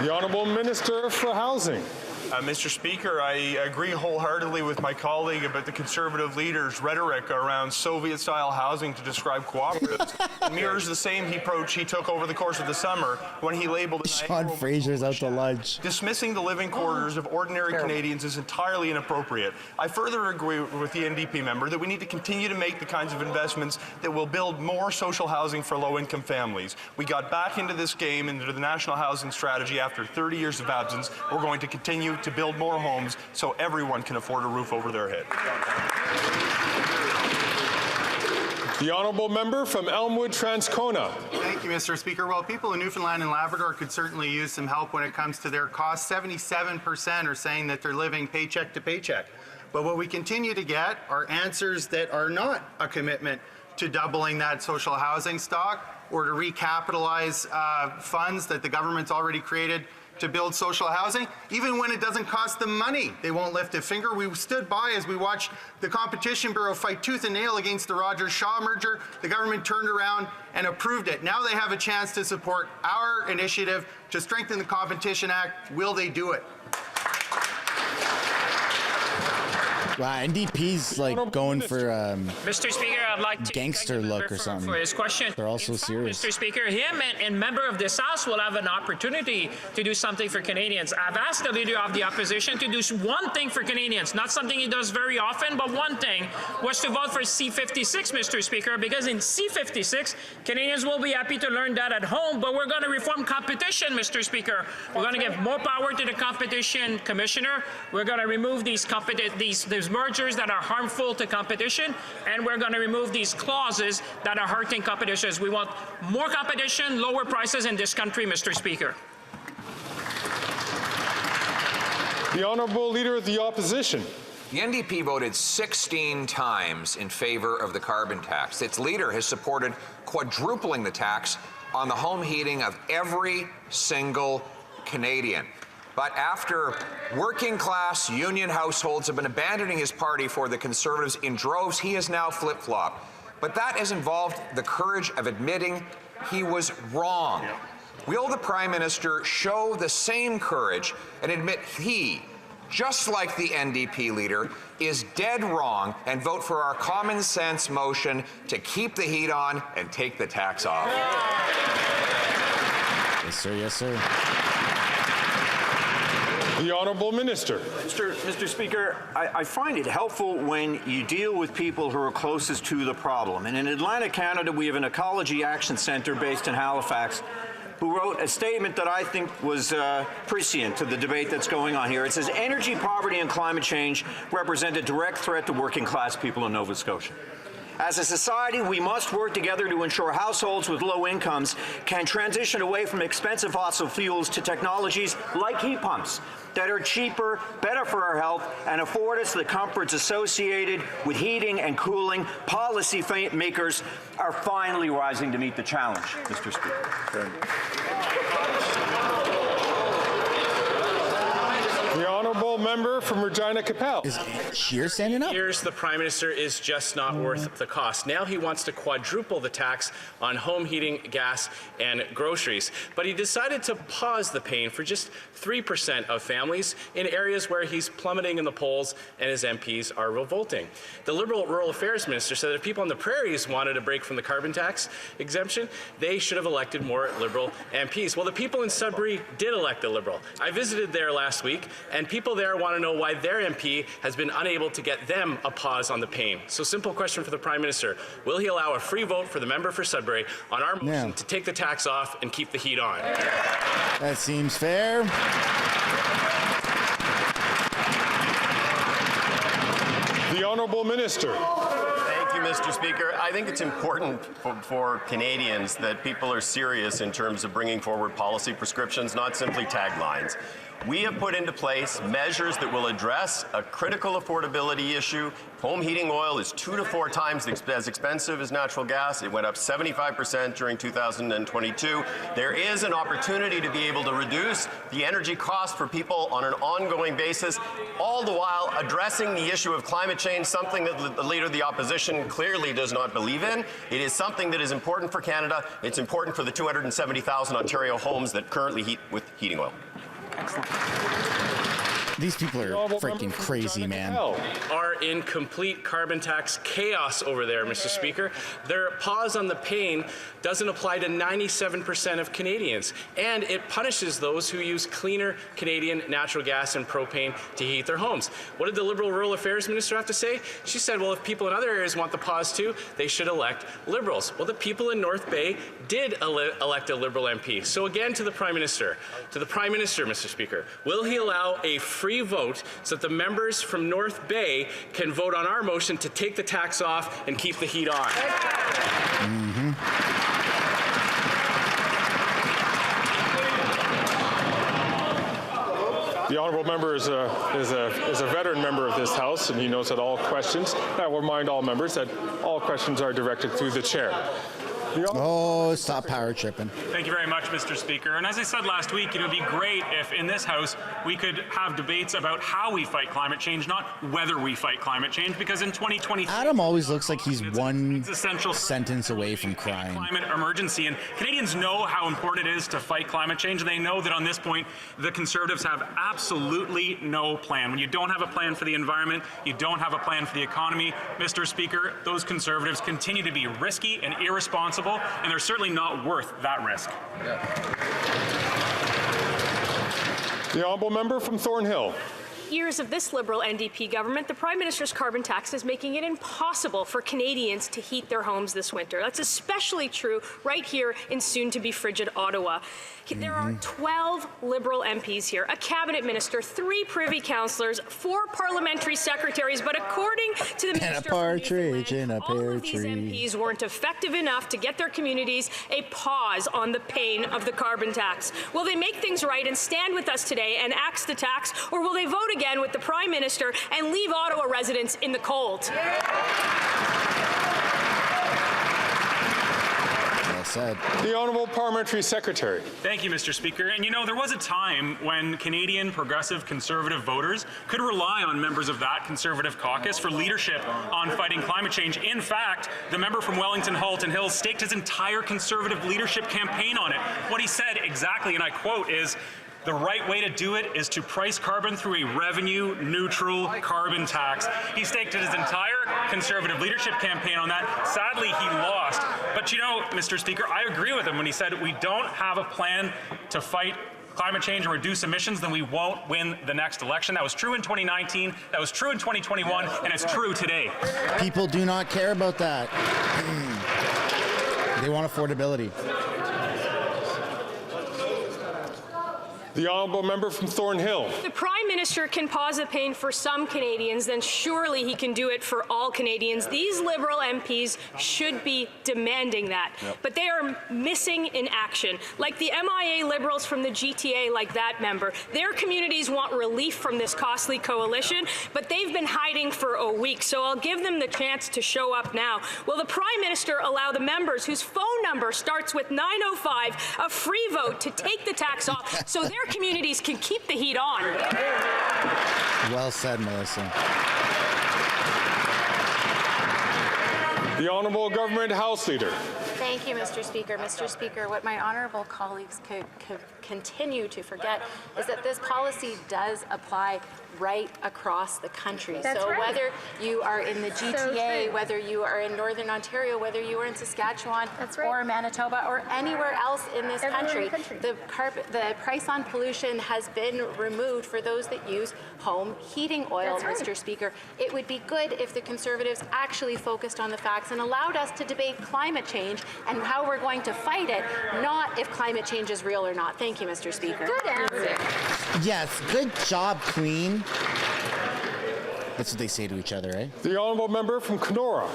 The Honourable Minister for Housing. Mr. Speaker, I agree wholeheartedly with my colleague about the Conservative leader's rhetoric around Soviet-style housing to describe cooperatives. It mirrors the same approach he took over the course of the summer when he labeled Sean Fraser's out to lunch. Dismissing the living quarters of ordinary Canadians is entirely inappropriate. I further agree with the NDP member that we need to continue to make the kinds of investments that will build more social housing for low-income families. We got back into this game, into the National Housing Strategy after 30 years of absence. We're going to continue to build more homes so everyone can afford a roof over their head. The Honourable Member from Elmwood Transcona. Thank you, Mr. Speaker. Well, people in Newfoundland and Labrador could certainly use some help when it comes to their costs. 77% are saying that they're living paycheck to paycheck. But what we continue to get are answers that are not a commitment to doubling that social housing stock or to recapitalize funds that the government's already created to build social housing. Even when it doesn't cost them money, they won't lift a finger. We stood by as we watched the Competition Bureau fight tooth and nail against the Rogers-Shaw merger. The government turned around and approved it. Now they have a chance to support our initiative to strengthen the Competition Act. Will they do it? Wow, NDP's like going for Mr. Speaker, I'd like to gangster look or something. for his question. They're also serious. Mr. Speaker, him and member of this House will have an opportunity to do something for Canadians. I've asked the Leader of the Opposition to do one thing for Canadians, not something he does very often, but one thing, was to vote for C-56, Mr. Speaker, because in C-56, Canadians will be happy to learn that at home, but we're going to reform competition, Mr. Speaker. We're going to give more power to the Competition Commissioner. We're going to remove these mergers that are harmful to competition, and we're going to remove these clauses that are hurting competition. We want more competition, lower prices in this country, Mr. Speaker. The Honourable Leader of the Opposition. The NDP voted 16 times in favor of the carbon tax. Its leader has supported quadrupling the tax on the home heating of every single Canadian. But after working-class union households have been abandoning his party for the Conservatives in droves, he has now flip-flopped. But that has involved the courage of admitting he was wrong. Will the Prime Minister show the same courage and admit he, just like the NDP leader, is dead wrong and vote for our common sense motion to keep the heat on and take the tax off? Yes, sir. Yes, sir. The Honourable Minister. Mr. Speaker, I find it helpful when you deal with people who are closest to the problem. And in Atlantic, Canada, we have an Ecology Action Centre based in Halifax who wrote a statement that I think was prescient to the debate that's going on here. It says, energy poverty and climate change represent a direct threat to working class people in Nova Scotia. As a society, we must work together to ensure households with low incomes can transition away from expensive fossil fuels to technologies like heat pumps that are cheaper, better for our health, and afford us the comforts associated with heating and cooling. Policy makers are finally rising to meet the challenge, Mr. Speaker. The Honourable Member from Regina Capel. Is Shear standing up? Here's the Prime Minister is just not worth the cost. Now he wants to quadruple the tax on home heating, gas, and groceries. But he decided to pause the pain for just 3% of families in areas where he's plummeting in the polls and his MPs are revolting. The Liberal Rural Affairs Minister said that if people on the prairies wanted a break from the carbon tax exemption, they should have elected more Liberal MPs. Well, the people in Sudbury did elect a Liberal. I visited there last week, and people there want to know why their MP has been unable to get them a pause on the pain. So simple question for the Prime Minister. Will he allow a free vote for the member for Sudbury on our motion to take the tax off and keep the heat on? That seems fair. The Honourable Minister. Thank you, Mr. Speaker. I think it's important for Canadians that people are serious in terms of bringing forward policy prescriptions, not simply taglines. We have put into place measures that will address a critical affordability issue. Home heating oil is 2 to 4 times as expensive as natural gas. It went up 75% during 2022. There is an opportunity to be able to reduce the energy cost for people on an ongoing basis, all the while addressing the issue of climate change, something that the Leader of the Opposition clearly does not believe in. It is something that is important for Canada. It's important for the 270,000 Ontario homes that currently heat with heating oil. Excellent. These people are freaking crazy, man. Are in complete carbon tax chaos over there, Mr. Speaker. Their pause on the pain doesn't apply to 97% of Canadians, and it punishes those who use cleaner Canadian natural gas and propane to heat their homes. What did the Liberal Rural Affairs Minister have to say? She said, well, if people in other areas want the pause too, they should elect Liberals. Well, the people in North Bay did elect a Liberal MP. So again, to the Prime Minister, Mr. Speaker, will he allow a free vote so that the members from North Bay can vote on our motion to take the tax off and keep the heat on? The Honourable Member is a veteran member of this House, and he knows that all questions, I will remind all members that all questions are directed through the Chair. Oh, stop power tripping. Thank you very much, Mr. Speaker. And as I said last week, it would be great if in this House we could have debates about how we fight climate change, not whether we fight climate change, because in 2023... Adam always looks like he's one sentence away from crying. Climate emergency, and Canadians know how important it is to fight climate change, and they know that on this point, the Conservatives have absolutely no plan. When you don't have a plan for the environment, you don't have a plan for the economy, Mr. Speaker, those Conservatives continue to be risky and irresponsible, and they're certainly not worth that risk. The honourable member from Thornhill. Years of this Liberal NDP government, the Prime Minister's carbon tax is making it impossible for Canadians to heat their homes this winter. That's especially true right here in soon-to-be frigid Ottawa. There are 12 Liberal MPs here, a cabinet minister, 3 privy councillors, 4 parliamentary secretaries, but according to the Minister all of these MPs weren't effective enough to get their communities a pause on the pain of the carbon tax. Will they make things right and stand with us today and axe the tax, or will they vote again with the Prime Minister and leave Ottawa residents in the cold? Said. The Honourable Parliamentary Secretary. Thank you, Mr. Speaker. And you know, there was a time when Canadian progressive Conservative voters could rely on members of that Conservative caucus for leadership on fighting climate change. In fact, the member from Wellington Halton Hills staked his entire Conservative leadership campaign on it. What he said exactly, and I quote, is, "The right way to do it is to price carbon through a revenue-neutral carbon tax." He staked his entire Conservative leadership campaign on that. Sadly, he lost. But you know, Mr. Speaker, I agree with him when he said we don't have a plan to fight climate change and reduce emissions, then we won't win the next election. That was true in 2019, that was true in 2021, and it's true today. People do not care about that. They want affordability. The honourable member from Thornhill. If the Prime Minister can pause the pain for some Canadians, then surely he can do it for all Canadians. These Liberal MPs should be demanding that. But they are missing in action. Like the MIA Liberals from the GTA, like that member. Their communities want relief from this costly coalition, but they've been hiding for a week, so I'll give them the chance to show up now. Will the Prime Minister allow the members whose phone number starts with 905 a free vote to take the tax off so their communities can keep the heat on? Well said, Melissa. The Honourable Government House Leader. Thank you, Mr. Speaker. Mr. Speaker, what my honourable colleagues could continue to forget is that this policy does apply right across the country. That's so right. whether you are in the GTA, whether you are in Northern Ontario, whether you are in Saskatchewan or Manitoba or anywhere else in this country, the price on pollution has been removed for those that use home heating oil, Mr. Speaker. It would be good if the Conservatives actually focused on the facts and allowed us to debate climate change and how we're going to fight it, not if climate change is real or not. Thank you, Mr. Speaker. Good answer. Yes, good job, Queen. That's what they say to each other, right? The honourable member from Kenora.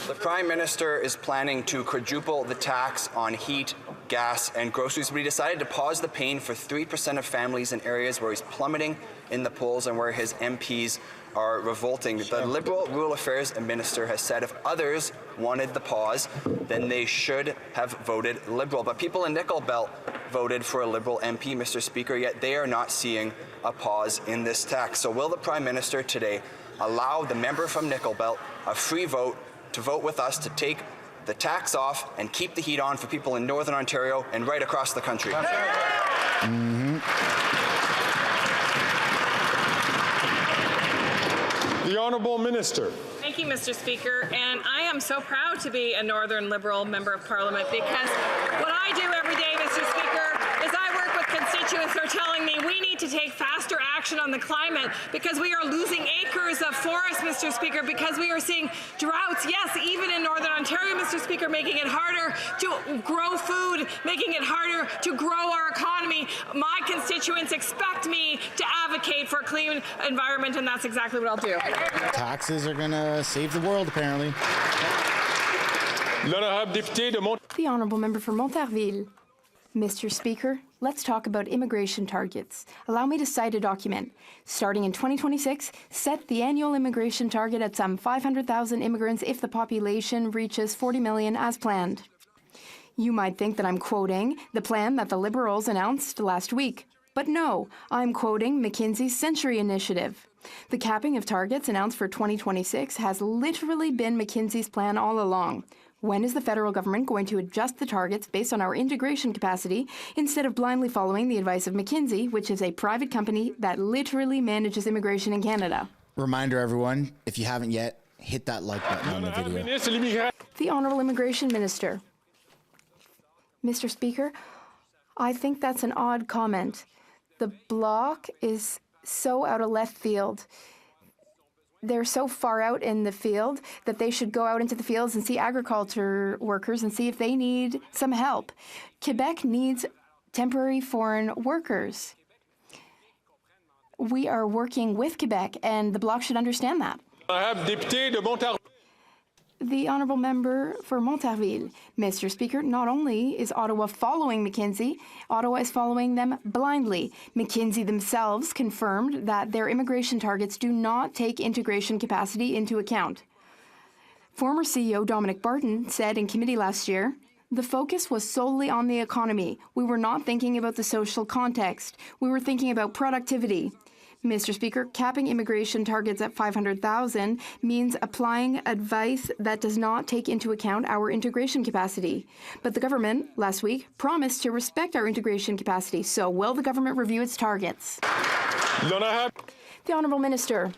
The Prime Minister is planning to quadruple the tax on heat, gas, and groceries, but he decided to pause the pain for 3% of families in areas where he's plummeting in the polls and where his MPs are revolting. The Liberal Rural Affairs Minister has said if others wanted the pause, then they should have voted Liberal. But people in Nickel Belt voted for a Liberal MP, Mr. Speaker, yet they are not seeing a pause in this tax. So will the Prime Minister today allow the member from Nickel Belt a free vote to vote with us to take the tax off and keep the heat on for people in Northern Ontario and right across the country? The Honourable Minister. Thank you, Mr. Speaker. And I am so proud to be a Northern Liberal Member of Parliament because what I do every day, Mr. Speaker, is I work with constituents who are telling me we need to take faster action on the climate because we are losing acres of forest, Mr. Speaker, because we are seeing droughts, yes, even in Northern Ontario, Mr. Speaker, making it harder to grow food, making it harder to grow our economy. My constituents expect me to advocate for a clean environment, and that's exactly what I'll do. Taxes are going to save the world, apparently. The Honourable Member for Montarville. Mr. Speaker, let's talk about immigration targets. Allow me to cite a document. Starting in 2026, set the annual immigration target at some 500,000 immigrants if the population reaches 40 million as planned. You might think that I'm quoting the plan that the Liberals announced last week. But no, I'm quoting McKinsey's Century Initiative. The capping of targets announced for 2026 has literally been McKinsey's plan all along. When is the federal government going to adjust the targets based on our integration capacity instead of blindly following the advice of McKinsey, which is a private company that literally manages immigration in Canada? Reminder, everyone, if you haven't yet, hit that like button on the video. The Honourable Immigration Minister. Mr. Speaker, I think that's an odd comment. The Bloc is so out of left field. They're so far out in the field that they should go out into the fields and see agriculture workers and see if they need some help. Quebec needs temporary foreign workers. We are working with Quebec, and the Bloc should understand that. The Honourable Member for Montarville. Mr. Speaker, not only is Ottawa following McKinsey, Ottawa is following them blindly. McKinsey themselves confirmed that their immigration targets do not take integration capacity into account. Former CEO Dominic Barton said in committee last year, "The focus was solely on the economy. We were not thinking about the social context. We were thinking about productivity." Mr. Speaker, capping immigration targets at 500,000 means applying advice that does not take into account our integration capacity. But the government, last week, promised to respect our integration capacity. So will the government review its targets? The Honourable Minister.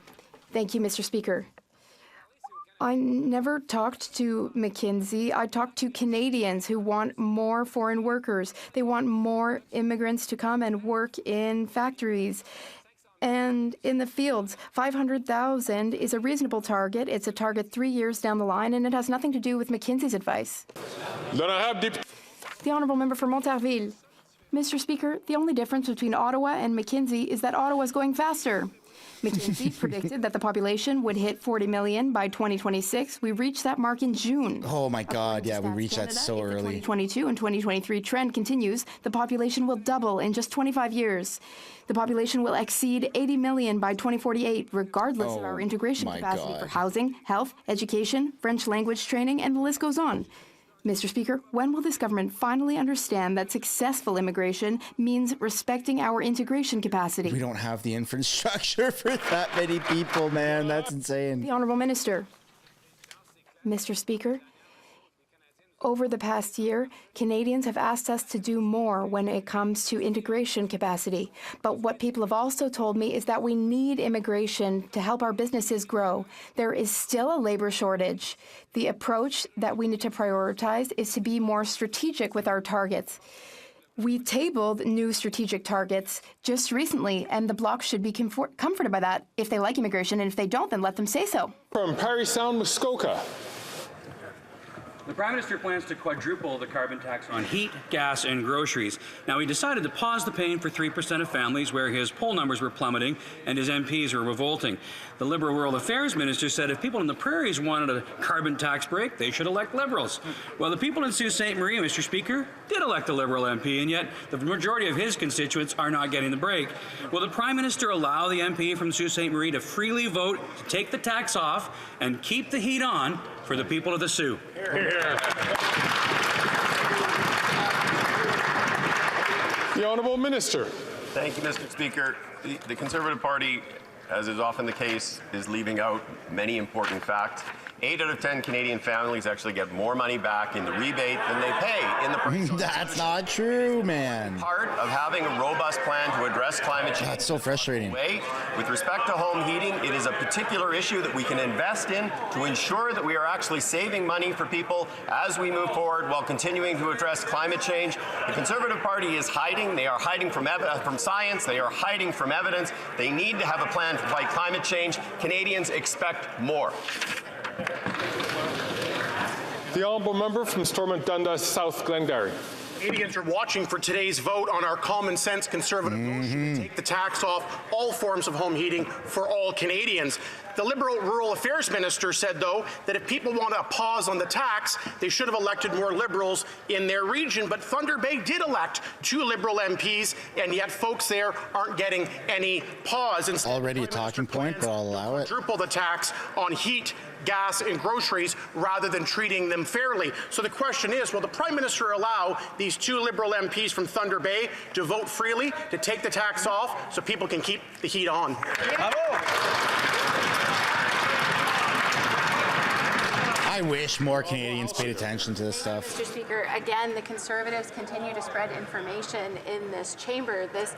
Thank you, Mr. Speaker. I never talked to McKinsey. I talked to Canadians who want more foreign workers. They want more immigrants to come and work in factories and in the fields. 500,000 is a reasonable target. It's a target 3 years down the line, and it has nothing to do with McKinsey's advice. The Honourable Member for Montarville. Mr. Speaker, the only difference between Ottawa and McKinsey is that Ottawa is going faster. McKinsey predicted that the population would hit 40 million by 2026. We reached that mark in June. Oh my God, yeah, we reached that so early. If the 2022 and 2023 trend continues, the population will double in just 25 years. The population will exceed 80 million by 2048, regardless of our integration capacity for housing, health, education, French language training, and the list goes on. Mr. Speaker, when will this government finally understand that successful immigration means respecting our integration capacity? We don't have the infrastructure for that many people, man. That's insane. The Honourable Minister. Mr. Speaker, over the past year, Canadians have asked us to do more when it comes to integration capacity. But what people have also told me is that we need immigration to help our businesses grow. There is still a labour shortage. The approach that we need to prioritize is to be more strategic with our targets. We tabled new strategic targets just recently, and the Bloc should be comforted by that. If they like immigration, and if they don't, then let them say so. From Parry Sound, Muskoka. The Prime Minister plans to quadruple the carbon tax on heat, gas, and groceries. Now, he decided to pause the pain for 3% of families where his poll numbers were plummeting and his MPs were revolting. The Liberal Rural Affairs Minister said if people in the prairies wanted a carbon tax break, they should elect Liberals. Well, the people in Sault Ste. Marie, Mr. Speaker, did elect a Liberal MP, and yet the majority of his constituents are not getting the break. Will the Prime Minister allow the MP from Sault Ste. Marie to freely vote to take the tax off and keep the heat on for the people of the Sioux? The Honourable Minister. Thank you, Mr. Speaker. The Conservative Party, as is often the case, is leaving out many important facts. 8 out of 10 Canadian families actually get more money back in the rebate than they pay in the price. That's not true, man. Part of having a robust plan to address climate change. That's so frustrating. With respect to home heating, it is a particular issue that we can invest in to ensure that we are actually saving money for people as we move forward while continuing to address climate change. The Conservative Party is hiding. They are hiding from science. They are hiding from evidence. They need to have a plan to fight climate change. Canadians expect more. The Honourable Member from Stormont Dundas, South Glengarry. Canadians are watching for today's vote on our common sense Conservative motion to take the tax off all forms of home heating for all Canadians. The Liberal Rural Affairs Minister said, though, that if people want a pause on the tax, they should have elected more Liberals in their region. But Thunder Bay did elect 2 Liberal MPs, and yet folks there aren't getting any pause. Already a talking point, but I'll allow it. Quadruple the tax on heat, gas, and groceries rather than treating them fairly. So the question is, will the Prime Minister allow these two Liberal MPs from Thunder Bay to vote freely to take the tax off so people can keep the heat on? I wish more Canadians paid attention to this stuff. Mr. Speaker, again, the Conservatives continue to spread information in this chamber. This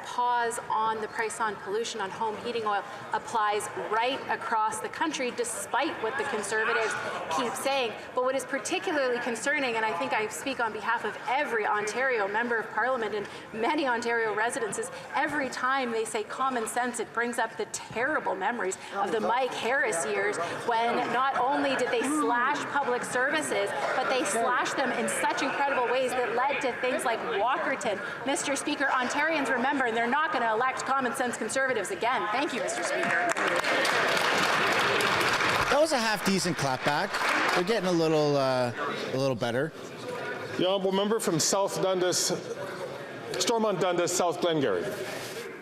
pause on the price on pollution on home heating oil applies right across the country, despite what the Conservatives keep saying. But what is particularly concerning, and I think I speak on behalf of every Ontario Member of Parliament and many Ontario residents, is every time they say common sense, it brings up the terrible memories of the Mike Harris years, when not only did they slash public services, but they slashed them in such incredible ways that led to things like Walkerton. Mr. Speaker, Ontarians remember, and they're not going to elect common sense Conservatives again. Thank you, Mr. Speaker. That was a half-decent clapback. They're getting a little better. The honourable member from South Dundas, Stormont Dundas, South Glengarry.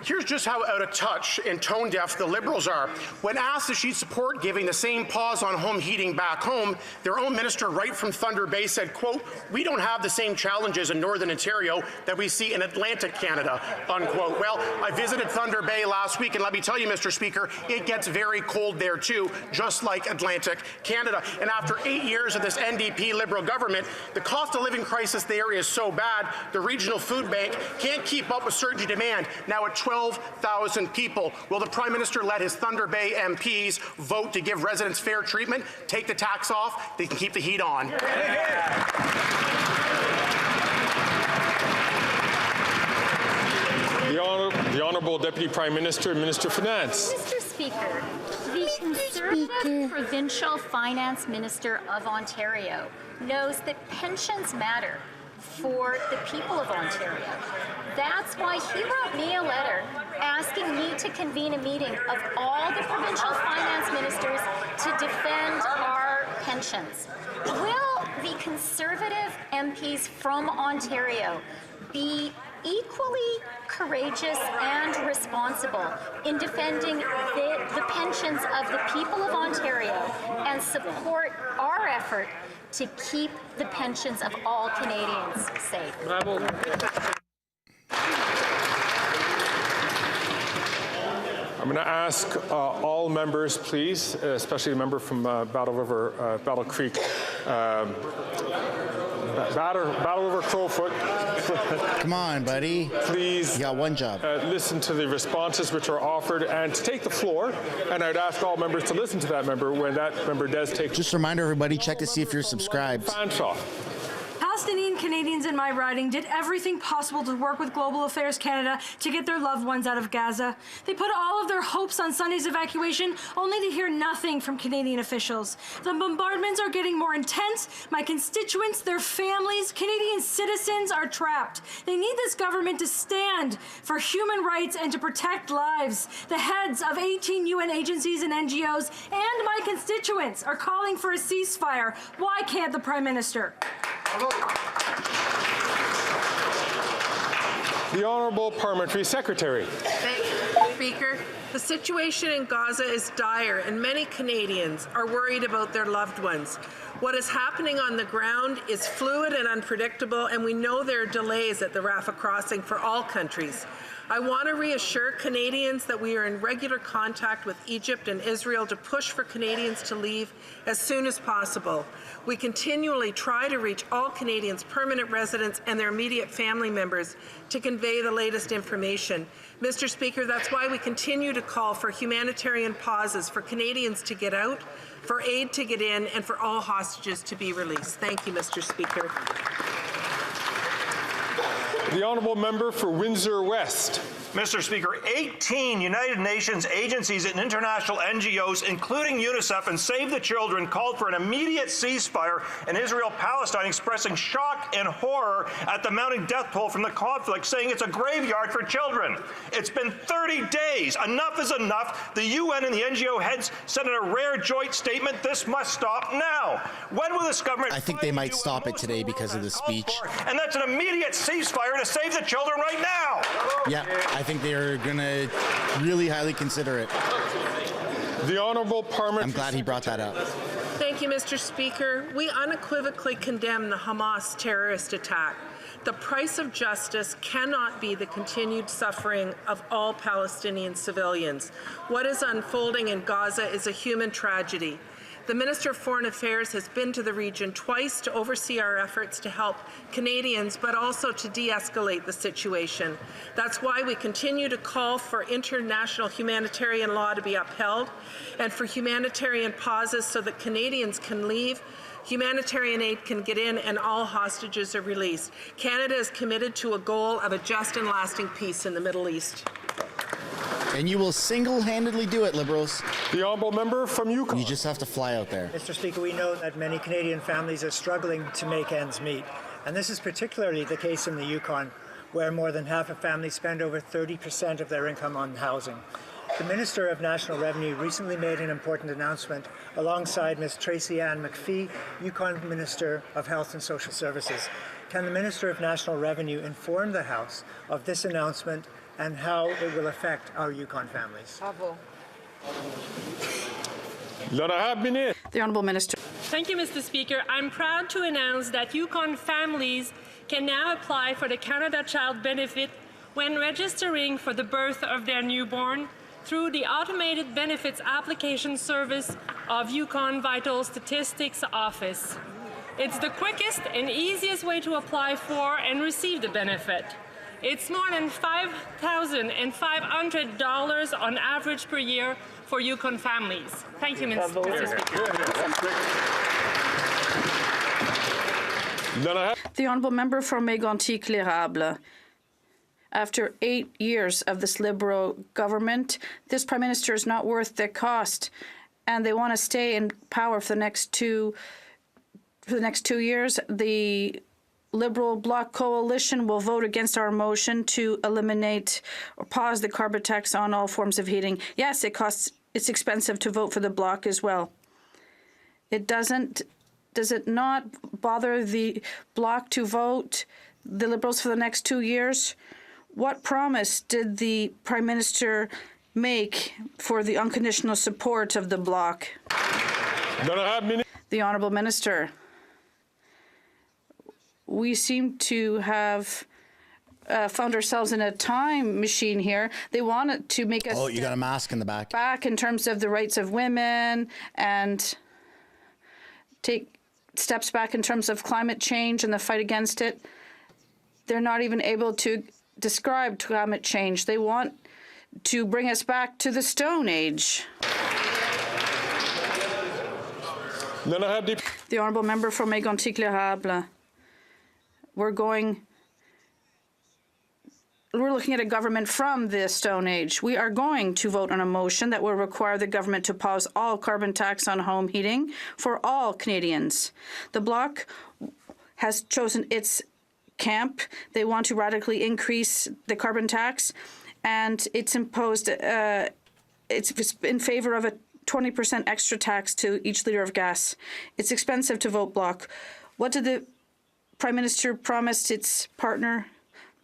Here's just how out of touch and tone deaf the Liberals are. When asked if she'd support giving the same pause on home heating back home, their own minister right from Thunder Bay said, quote, "We don't have the same challenges in Northern Ontario that we see in Atlantic Canada," unquote. Well, I visited Thunder Bay last week, and let me tell you, Mr. Speaker, it gets very cold there too, just like Atlantic Canada. And after 8 years of this NDP Liberal government, the cost of living crisis there is so bad, the regional food bank can't keep up with surging demand, now at 12,000 people. Will the Prime Minister let his Thunder Bay MPs vote to give residents fair treatment, take the tax off, they can keep the heat on? The Honourable Deputy Prime Minister and Minister of Finance. Mr. Speaker, the Conservative Provincial Finance Minister of Ontario knows that pensions matter for the people of Ontario. That's why he wrote me a letter asking me to convene a meeting of all the provincial finance ministers to defend our pensions. Will the Conservative MPs from Ontario be equally courageous and responsible in defending the pensions of the people of Ontario and support our effort to keep the pensions of all Canadians safe? Bravo. I'm going to ask all members, please, especially the member from Battle Creek, Battle River Crowfoot. Come on, buddy. Please. You got one job. Listen to the responses which are offered and to take the floor. And I'd ask all members to listen to that member when that member does take. Just a reminder, everybody, check to see if you're subscribed. Palestinian Canadians in my riding did everything possible to work with Global Affairs Canada to get their loved ones out of Gaza. They put all of their hopes on Sunday's evacuation, only to hear nothing from Canadian officials. The bombardments are getting more intense. My constituents, their families, Canadian citizens are trapped. They need this government to stand for human rights and to protect lives. The heads of 18 UN agencies and NGOs and my constituents are calling for a ceasefire. Why can't the Prime Minister? The Honourable Parliamentary Secretary. Thank you, Speaker. The situation in Gaza is dire, and many Canadians are worried about their loved ones. What is happening on the ground is fluid and unpredictable, and we know there are delays at the Rafah crossing for all countries. I want to reassure Canadians that we are in regular contact with Egypt and Israel to push for Canadians to leave as soon as possible. We continually try to reach all Canadians, permanent residents, and their immediate family members to convey the latest information. Mr. Speaker, that's why we continue to call for humanitarian pauses for Canadians to get out, for aid to get in, and for all hostages to be released. Thank you, Mr. Speaker. The Honourable Member for Windsor West. Mr. Speaker, 18 United Nations agencies and international NGOs, including UNICEF and Save the Children, called for an immediate ceasefire in Israel-Palestine, expressing shock and horror at the mounting death toll from the conflict, saying it's a graveyard for children. It's been 30 days. Enough is enough. The UN and the NGO heads said in a rare joint statement, this must stop now. When will this government... I think they might stop it today because of the speech. And that's an immediate ceasefire to save the children right now. Yeah, I think they're going to really highly consider it. The Honourable Parliamentary. I'm glad he brought that up. Thank you, Mr. Speaker. We unequivocally condemn the Hamas terrorist attack. The price of justice cannot be the continued suffering of all Palestinian civilians. What is unfolding in Gaza is a human tragedy. The Minister of Foreign Affairs has been to the region twice to oversee our efforts to help Canadians, but also to de-escalate the situation. That's why we continue to call for international humanitarian law to be upheld and for humanitarian pauses so that Canadians can leave, humanitarian aid can get in, and all hostages are released. Canada is committed to a goal of a just and lasting peace in the Middle East. And you will single-handedly do it, Liberals. The Honourable Member from Yukon. You just have to fly out there. Mr. Speaker, we know that many Canadian families are struggling to make ends meet. And this is particularly the case in the Yukon, where more than half of families spend over 30% of their income on housing. The Minister of National Revenue recently made an important announcement alongside Ms. Tracy Ann McPhee, Yukon Minister of Health and Social Services. Can the Minister of National Revenue inform the House of this announcement and how it will affect our Yukon families? The Honourable Minister. Thank you, Mr. Speaker. I'm proud to announce that Yukon families can now apply for the Canada Child Benefit when registering for the birth of their newborn through the automated benefits application service of Yukon Vital Statistics Office. It's the quickest and easiest way to apply for and receive the benefit. It's more than $5,500 on average per year for Yukon families. Thank you, Mr. Speaker. The Honourable Member for Mégantic-L'Érable. After 8 years of this Liberal government, this Prime Minister is not worth the cost, and they want to stay in power for the next two years. The Liberal Bloc coalition will vote against our motion to eliminate or pause the carbon tax on all forms of heating. Yes, it's expensive to vote for the Bloc as well. Does it not bother the Bloc to vote the Liberals for the next 2 years? What promise did the Prime Minister make for the unconditional support of the Bloc? The Honourable Minister. We seem to have found ourselves in a time machine here. They wanted to make us... Oh, you got a mask in the back. ...back in terms of the rights of women and take steps back in terms of climate change and the fight against it. They're not even able to describe climate change. They want to bring us back to the Stone Age. The Honourable Member for Mégantic-L'Érable. We're looking at a government from the Stone Age. We are going to vote on a motion that will require the government to pause all carbon tax on home heating for all Canadians. The Bloc has chosen its camp. They want to radically increase the carbon tax, and it's imposed, it's in favor of a 20% extra tax to each litre of gas. It's expensive to vote Bloc. What did the Prime Minister promise its partner,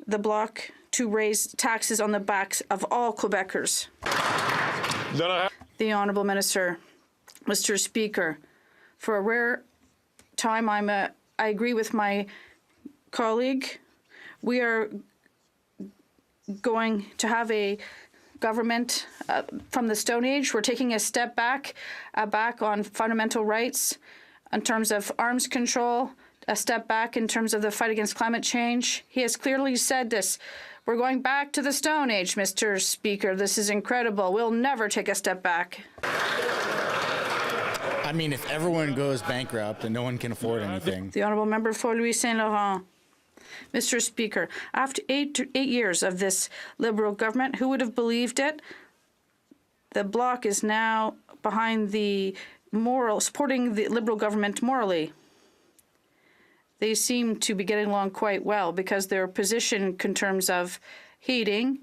the Bloc, to raise taxes on the backs of all Quebecers? The Honourable Minister. Mr. Speaker, for a rare time, I agree with my colleague. We are going to have a government from the Stone Age. We're taking a step back on fundamental rights in terms of arms control, a step back in terms of the fight against climate change. He has clearly said this. We're going back to the Stone Age, Mr. Speaker. This is incredible. We'll never take a step back. I mean, if everyone goes bankrupt and no one can afford anything. The Honourable Member for Louis Saint Laurent. Mr. Speaker, after 8 years of this Liberal government, who would have believed it? The Bloc is now behind supporting the Liberal government morally. They seem to be getting along quite well because their position in terms of heating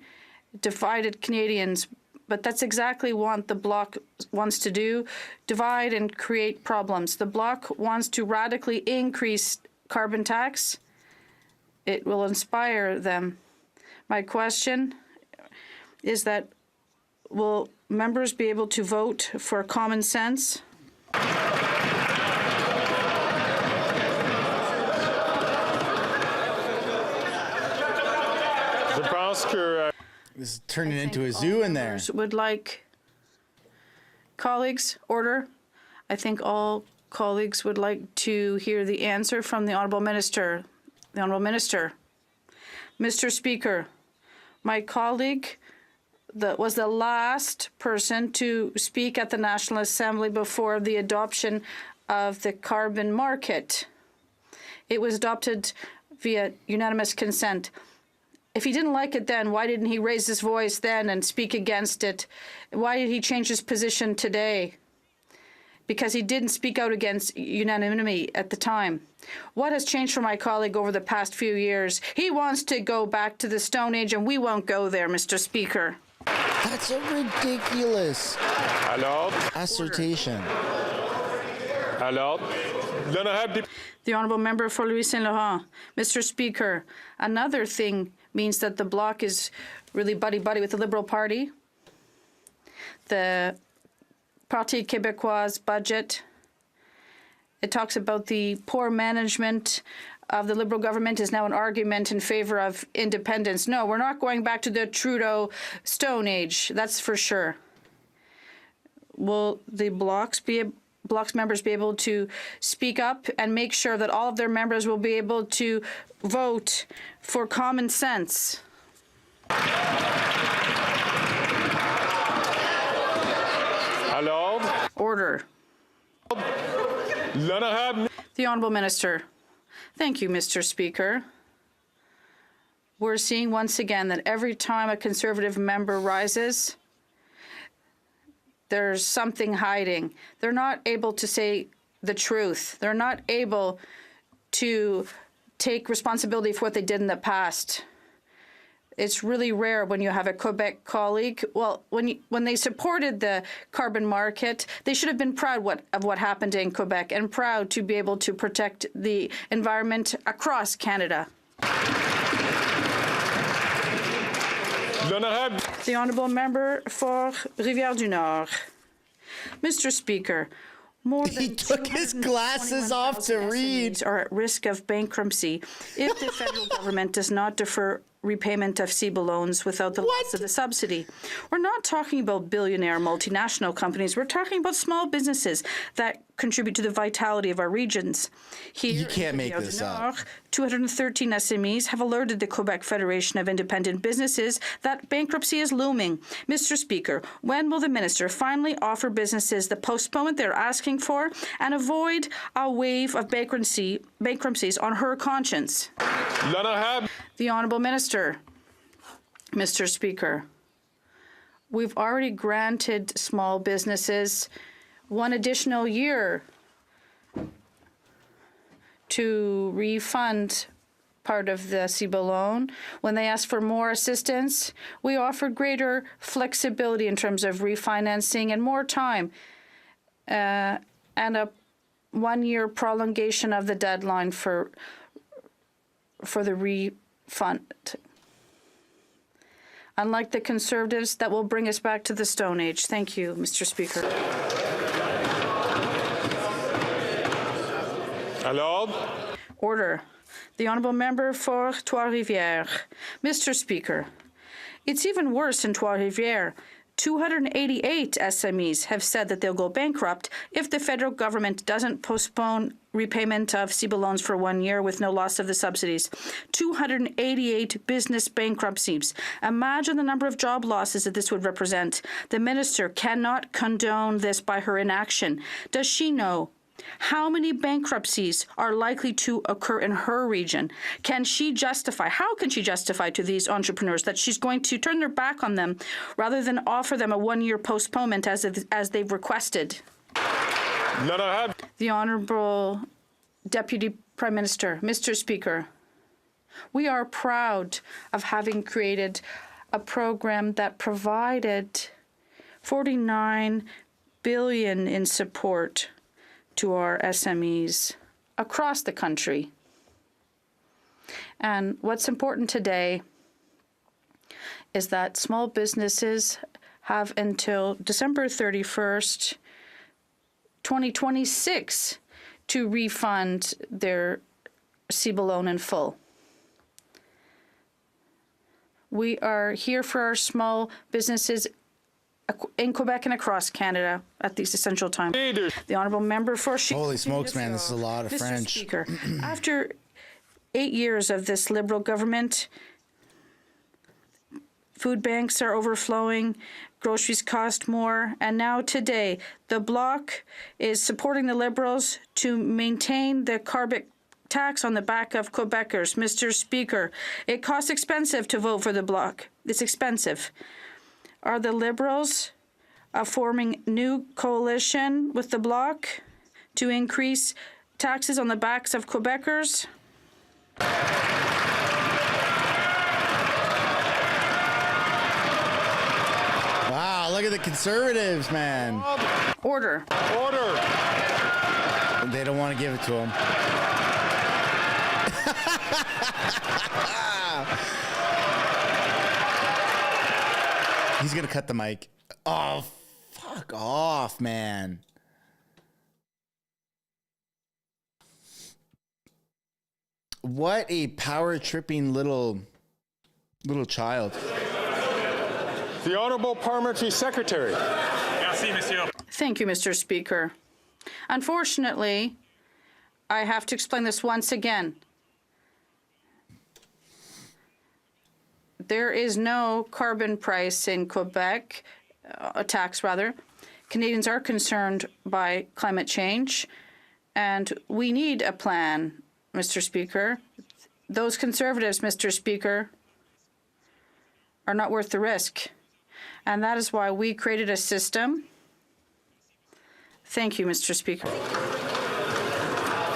divided Canadians. But that's exactly what the Bloc wants to do, divide and create problems. The Bloc wants to radically increase carbon tax. It will inspire them. My question is that will members be able to vote for common sense? This is turning into a zoo in there. Would like colleagues order. I think all colleagues would like to hear the answer from the Honourable Minister. The Honourable Minister. Mr. Speaker, my colleague was the last person to speak at the National Assembly before the adoption of the carbon market. It was adopted via unanimous consent. If he didn't like it then, why didn't he raise his voice then and speak against it? Why did he change his position today? Because he didn't speak out against unanimity at the time. What has changed for my colleague over the past few years? He wants to go back to the Stone Age, and we won't go there, Mr. Speaker. That's a ridiculous assertion. The Honourable Member for Louis Saint Laurent. Mr. Speaker, another thing means that the Bloc is really buddy-buddy with the Liberal Party. The Parti Québécois budget, it talks about the poor management of the Liberal government is now an argument in favor of independence. No, we're not going back to the Trudeau Stone Age, that's for sure. Will the Bloc's members be able to speak up and make sure that all of their members will be able to vote for common sense? Order. The Honourable Minister. Thank you, Mr. Speaker. We're seeing once again that every time a Conservative member rises, there's something hiding. They're not able to say the truth. They're not able to take responsibility for what they did in the past. It's really rare when you have a Quebec colleague. Well, when they supported the carbon market, they should have been proud of what happened in Quebec and proud to be able to protect the environment across Canada. The Honourable Member for Rivière-du-Nord. Mr. Speaker, more than he took his glasses off to read. Are at risk of bankruptcy if the federal government does not defer repayment of CEBA loans without the loss of the subsidy. We're not talking about billionaire multinational companies. We're talking about small businesses that contribute to the vitality of our regions. Here, you can't make this up. 213 SMEs have alerted the Quebec Federation of Independent Businesses that bankruptcy is looming. Mr. Speaker, when will the minister finally offer businesses the postponement they're asking for and avoid a wave of bankruptcies on her conscience? The Honourable Minister. Mr. Speaker, we've already granted small businesses 1 additional year to refund part of the CEBA loan. When they asked for more assistance, we offered greater flexibility in terms of refinancing and more time, and a 1-year prolongation of the deadline for the refund. Unlike the Conservatives, that will bring us back to the Stone Age. Thank you, Mr. Speaker. Order. The Honourable Member for Trois-Rivières. Mr. Speaker, it's even worse in Trois-Rivières. 288 SMEs have said that they'll go bankrupt if the federal government doesn't postpone repayment of CEBA loans for 1 year with no loss of the subsidies. 288 business bankruptcies. Imagine the number of job losses that this would represent. The minister cannot condone this by her inaction. Does she know how many bankruptcies are likely to occur in her region? Can she justify, how can she justify to these entrepreneurs that she's going to turn their back on them rather than offer them a 1-year postponement as they've requested? The Honourable Deputy Prime Minister. Mr. Speaker, we are proud of having created a program that provided $49 billion in support to our SMEs across the country. And what's important today is that small businesses have until December 31st, 2026 to refund their CEBA loan in full. We are here for our small businesses in Quebec and across Canada at these essential times. The honourable member for... Holy smokes, man, this is a lot of Mr. French. Speaker, after 8 years of this Liberal government, food banks are overflowing, groceries cost more, and now today, the Bloc is supporting the Liberals to maintain the carbon tax on the back of Quebecers. Mr. Speaker, it costs expensive to vote for the Bloc. It's expensive. Are the Liberals forming new coalition with the Bloc to increase taxes on the backs of Quebecers? Wow, look at the Conservatives, man. Order. Order. They don't want to give it to him. He's going to cut the mic. Oh, fuck off, man. What a power-tripping little child. The Honourable Parliamentary Secretary. Merci, monsieur. Thank you, Mr. Speaker. Unfortunately, I have to explain this once again. There is no carbon price in Quebec, a tax rather. Canadians are concerned by climate change, and we need a plan, Mr. Speaker. Those Conservatives, Mr. Speaker, are not worth the risk. And that is why we created a system. Thank you, Mr. Speaker.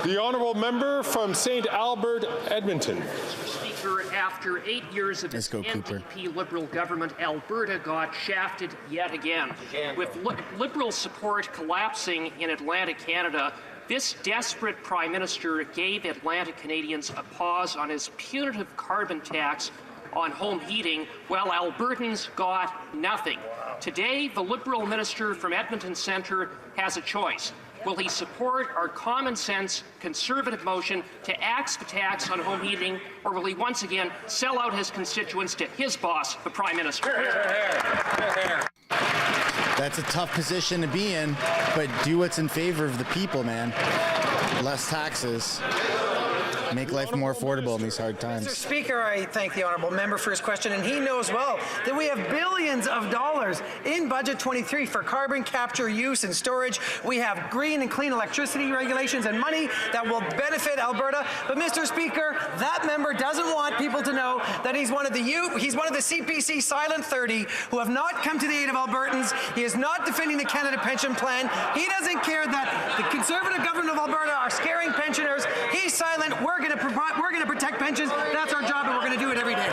The Honourable Member from St. Albert, Edmonton. Speaker, after 8 years of this NDP Liberal government, Alberta got shafted yet again. With Liberal support collapsing in Atlantic Canada, this desperate Prime Minister gave Atlantic Canadians a pause on his punitive carbon tax on home heating, while Albertans got nothing. Today, the Liberal minister from Edmonton Centre has a choice. Will he support our common-sense Conservative motion to axe the tax on home heating, or will he once again sell out his constituents to his boss, the Prime Minister? That's a tough position to be in, but do what's in favor of the people, man. Less taxes. Make life more affordable in these hard times. Mr. Speaker, I thank the honourable member for his question, and he knows well that we have billions of dollars in Budget 23 for carbon capture, use, and storage. We have green and clean electricity regulations and money that will benefit Alberta. But, Mr. Speaker, that member doesn't want people to know that he's one of the CPC Silent 30 who have not come to the aid of Albertans. He is not defending the Canada Pension Plan. He doesn't care that the Conservative government of Alberta are scaring pensioners. He's silent. We're going to protect pensions. That's our job, and we're going to do it every day.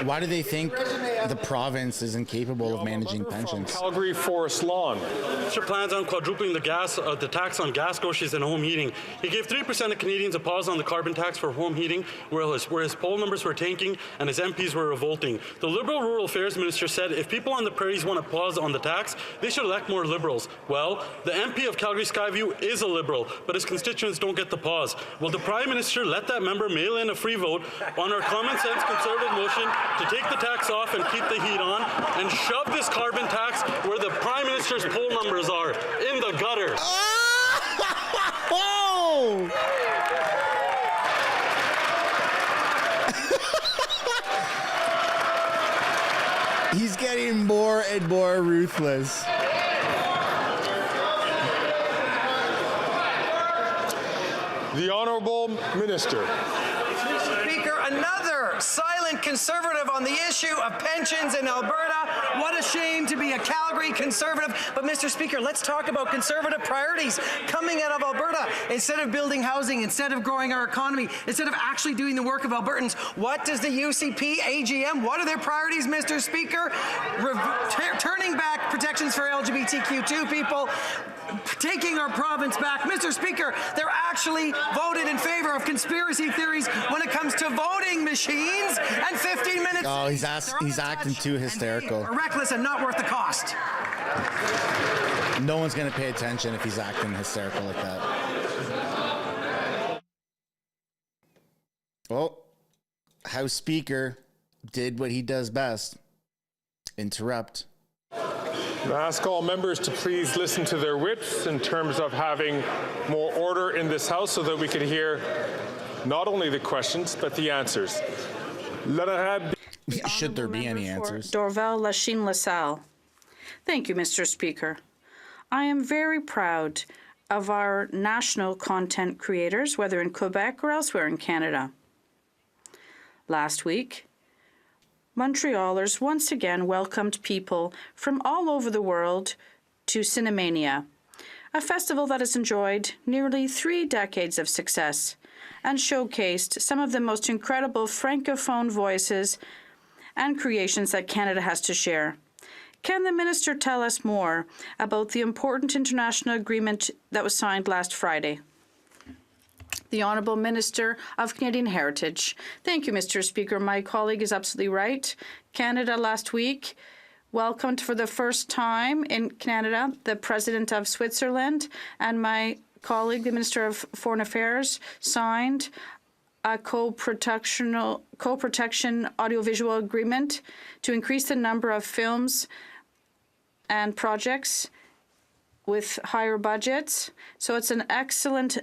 Why do they think the province is incapable of managing pensions? Calgary Forest Lawn. Mr. plans on quadrupling the tax on gas, groceries, and home heating. He gave 3% of Canadians a pause on the carbon tax for home heating, where his poll numbers were tanking and his MPs were revolting. The Liberal Rural Affairs Minister said if people on the prairies want to pause on the tax, they should elect more Liberals. Well, the MP of Calgary Skyview is a Liberal, but his constituents don't get the pause. Will the Prime Minister let that member mail in a free vote on our common-sense Conservative motion to take the tax off and keep the heat on, and shove this carbon tax where the Prime Minister's poll numbers are, in the gutter? Oh! He's getting more and more ruthless. The Honourable Minister. Mr. Speaker, another silent Conservative on the issue of pensions in Alberta. What a shame to be a Calgary Conservative. But, Mr. Speaker, let's talk about Conservative priorities coming out of Alberta. Instead of building housing, instead of growing our economy, instead of actually doing the work of Albertans, what does the UCP AGM, what are their priorities, Mr. Speaker? Turning back protections for LGBTQ2 people, taking our province back. Mr. Speaker, they're actually voted in favor of conspiracy theories when it comes to voting machines and 15 minutes. Oh, he's acting too hysterical. Are reckless and not worth the cost. No one's going to pay attention if he's acting hysterical like that. Well, House Speaker did what he does best. Interrupt. I ask all members to please listen to their whips in terms of having more order in this House so that we can hear not only the questions, but the answers. Should there be any answers? Dorval Lachine LaSalle. Thank you, Mr. Speaker. I am very proud of our national content creators, whether in Quebec or elsewhere in Canada. Last week, Montrealers once again welcomed people from all over the world to Cinemania, a festival that has enjoyed nearly 3 decades of success and showcased some of the most incredible francophone voices and creations that Canada has to share. Can the minister tell us more about the important international agreement that was signed last Friday? The Honourable Minister of Canadian Heritage. Thank you, Mr. Speaker. My colleague is absolutely right. Canada last week welcomed for the first time in Canada the President of Switzerland, and my colleague, the Minister of Foreign Affairs, signed a co-protection audiovisual agreement to increase the number of films and projects with higher budgets. So it's an excellent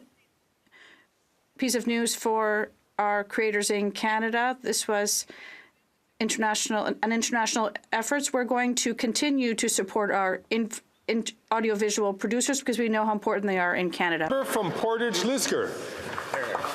piece of news for our creators in Canada. This was international efforts. We're going to continue to support our audiovisual producers because we know how important they are in Canada. From Portage, Lisgar.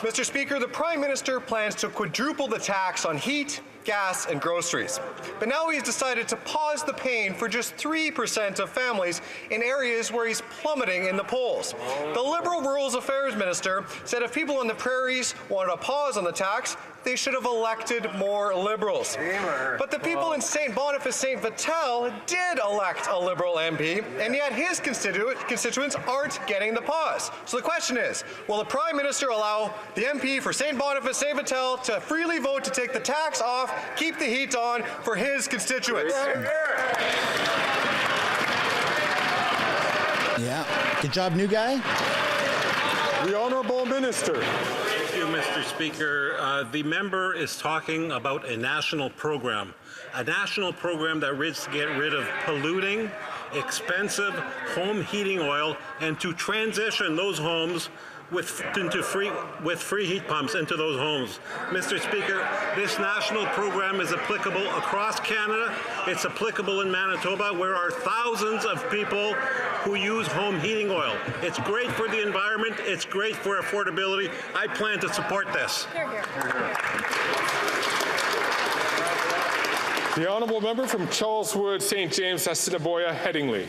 Mr. Speaker, the Prime Minister plans to quadruple the tax on heat, gas, and groceries. But now he's decided to pause the pain for just 3% of families in areas where he's plummeting in the polls. The Liberal Rural Affairs Minister said if people on the prairies wanted a pause on the tax, they should have elected more Liberals. But the people in St. Boniface, St. Vital did elect a Liberal MP, and yet his constituents aren't getting the pause. So the question is, will the Prime Minister allow the MP for St. Boniface, St. Vital to freely vote to take the tax off, keep the heat on for his constituents? Yeah. Good job, new guy. The Honourable Minister. Thank you, Mr. Speaker. The member is talking about a national program that risks to get rid of polluting, expensive home heating oil and to transition those homes with free heat pumps into those homes. Mr. Speaker, this national program is applicable across Canada. It's applicable in Manitoba, where are thousands of people who use home heating oil. It's great for the environment. It's great for affordability. I plan to support this. The Honourable Member from Charleswood, St. James, Assiniboia, Headingley.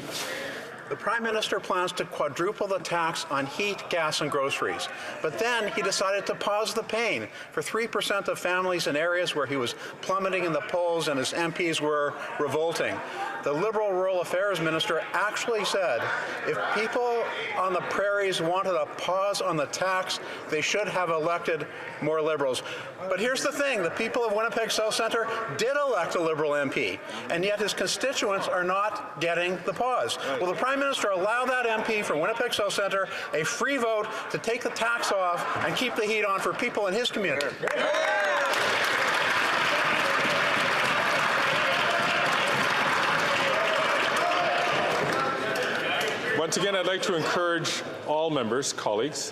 The Prime Minister plans to quadruple the tax on heat, gas, and groceries. But then he decided to pause the pain for 3% of families in areas where he was plummeting in the polls and his MPs were revolting. The Liberal Rural Affairs Minister actually said if people on the prairies wanted a pause on the tax, they should have elected more Liberals. But here's the thing, the people of Winnipeg South Centre did elect a Liberal MP, and yet his constituents are not getting the pause. Will the Prime Minister allow that MP from Winnipeg South Centre a free vote to take the tax off and keep the heat on for people in his community? Once again, I'd like to encourage all members, colleagues,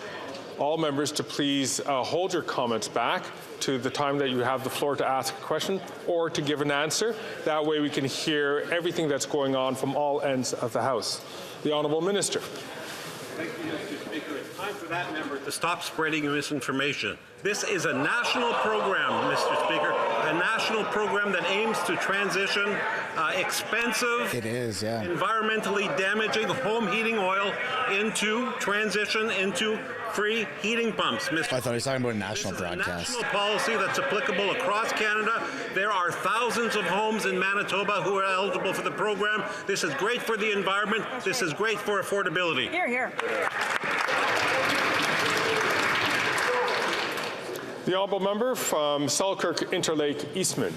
all members to please hold your comments back to the time that you have the floor to ask a question or to give an answer. That way we can hear everything that's going on from all ends of the House. The Honourable Minister. Thank you, Mr. Speaker. It's time for that member to stop spreading misinformation. This is a national program, Mr. Speaker, a national program that aims to transition expensive, environmentally damaging home heating oil into free heating pumps. I thought he was talking about a national This is broadcast. a national policy that's applicable across Canada. There are thousands of homes in Manitoba who are eligible for the program. This is great for the environment. This is great for affordability. Here, here. The honourable member from Selkirk Interlake Eastman.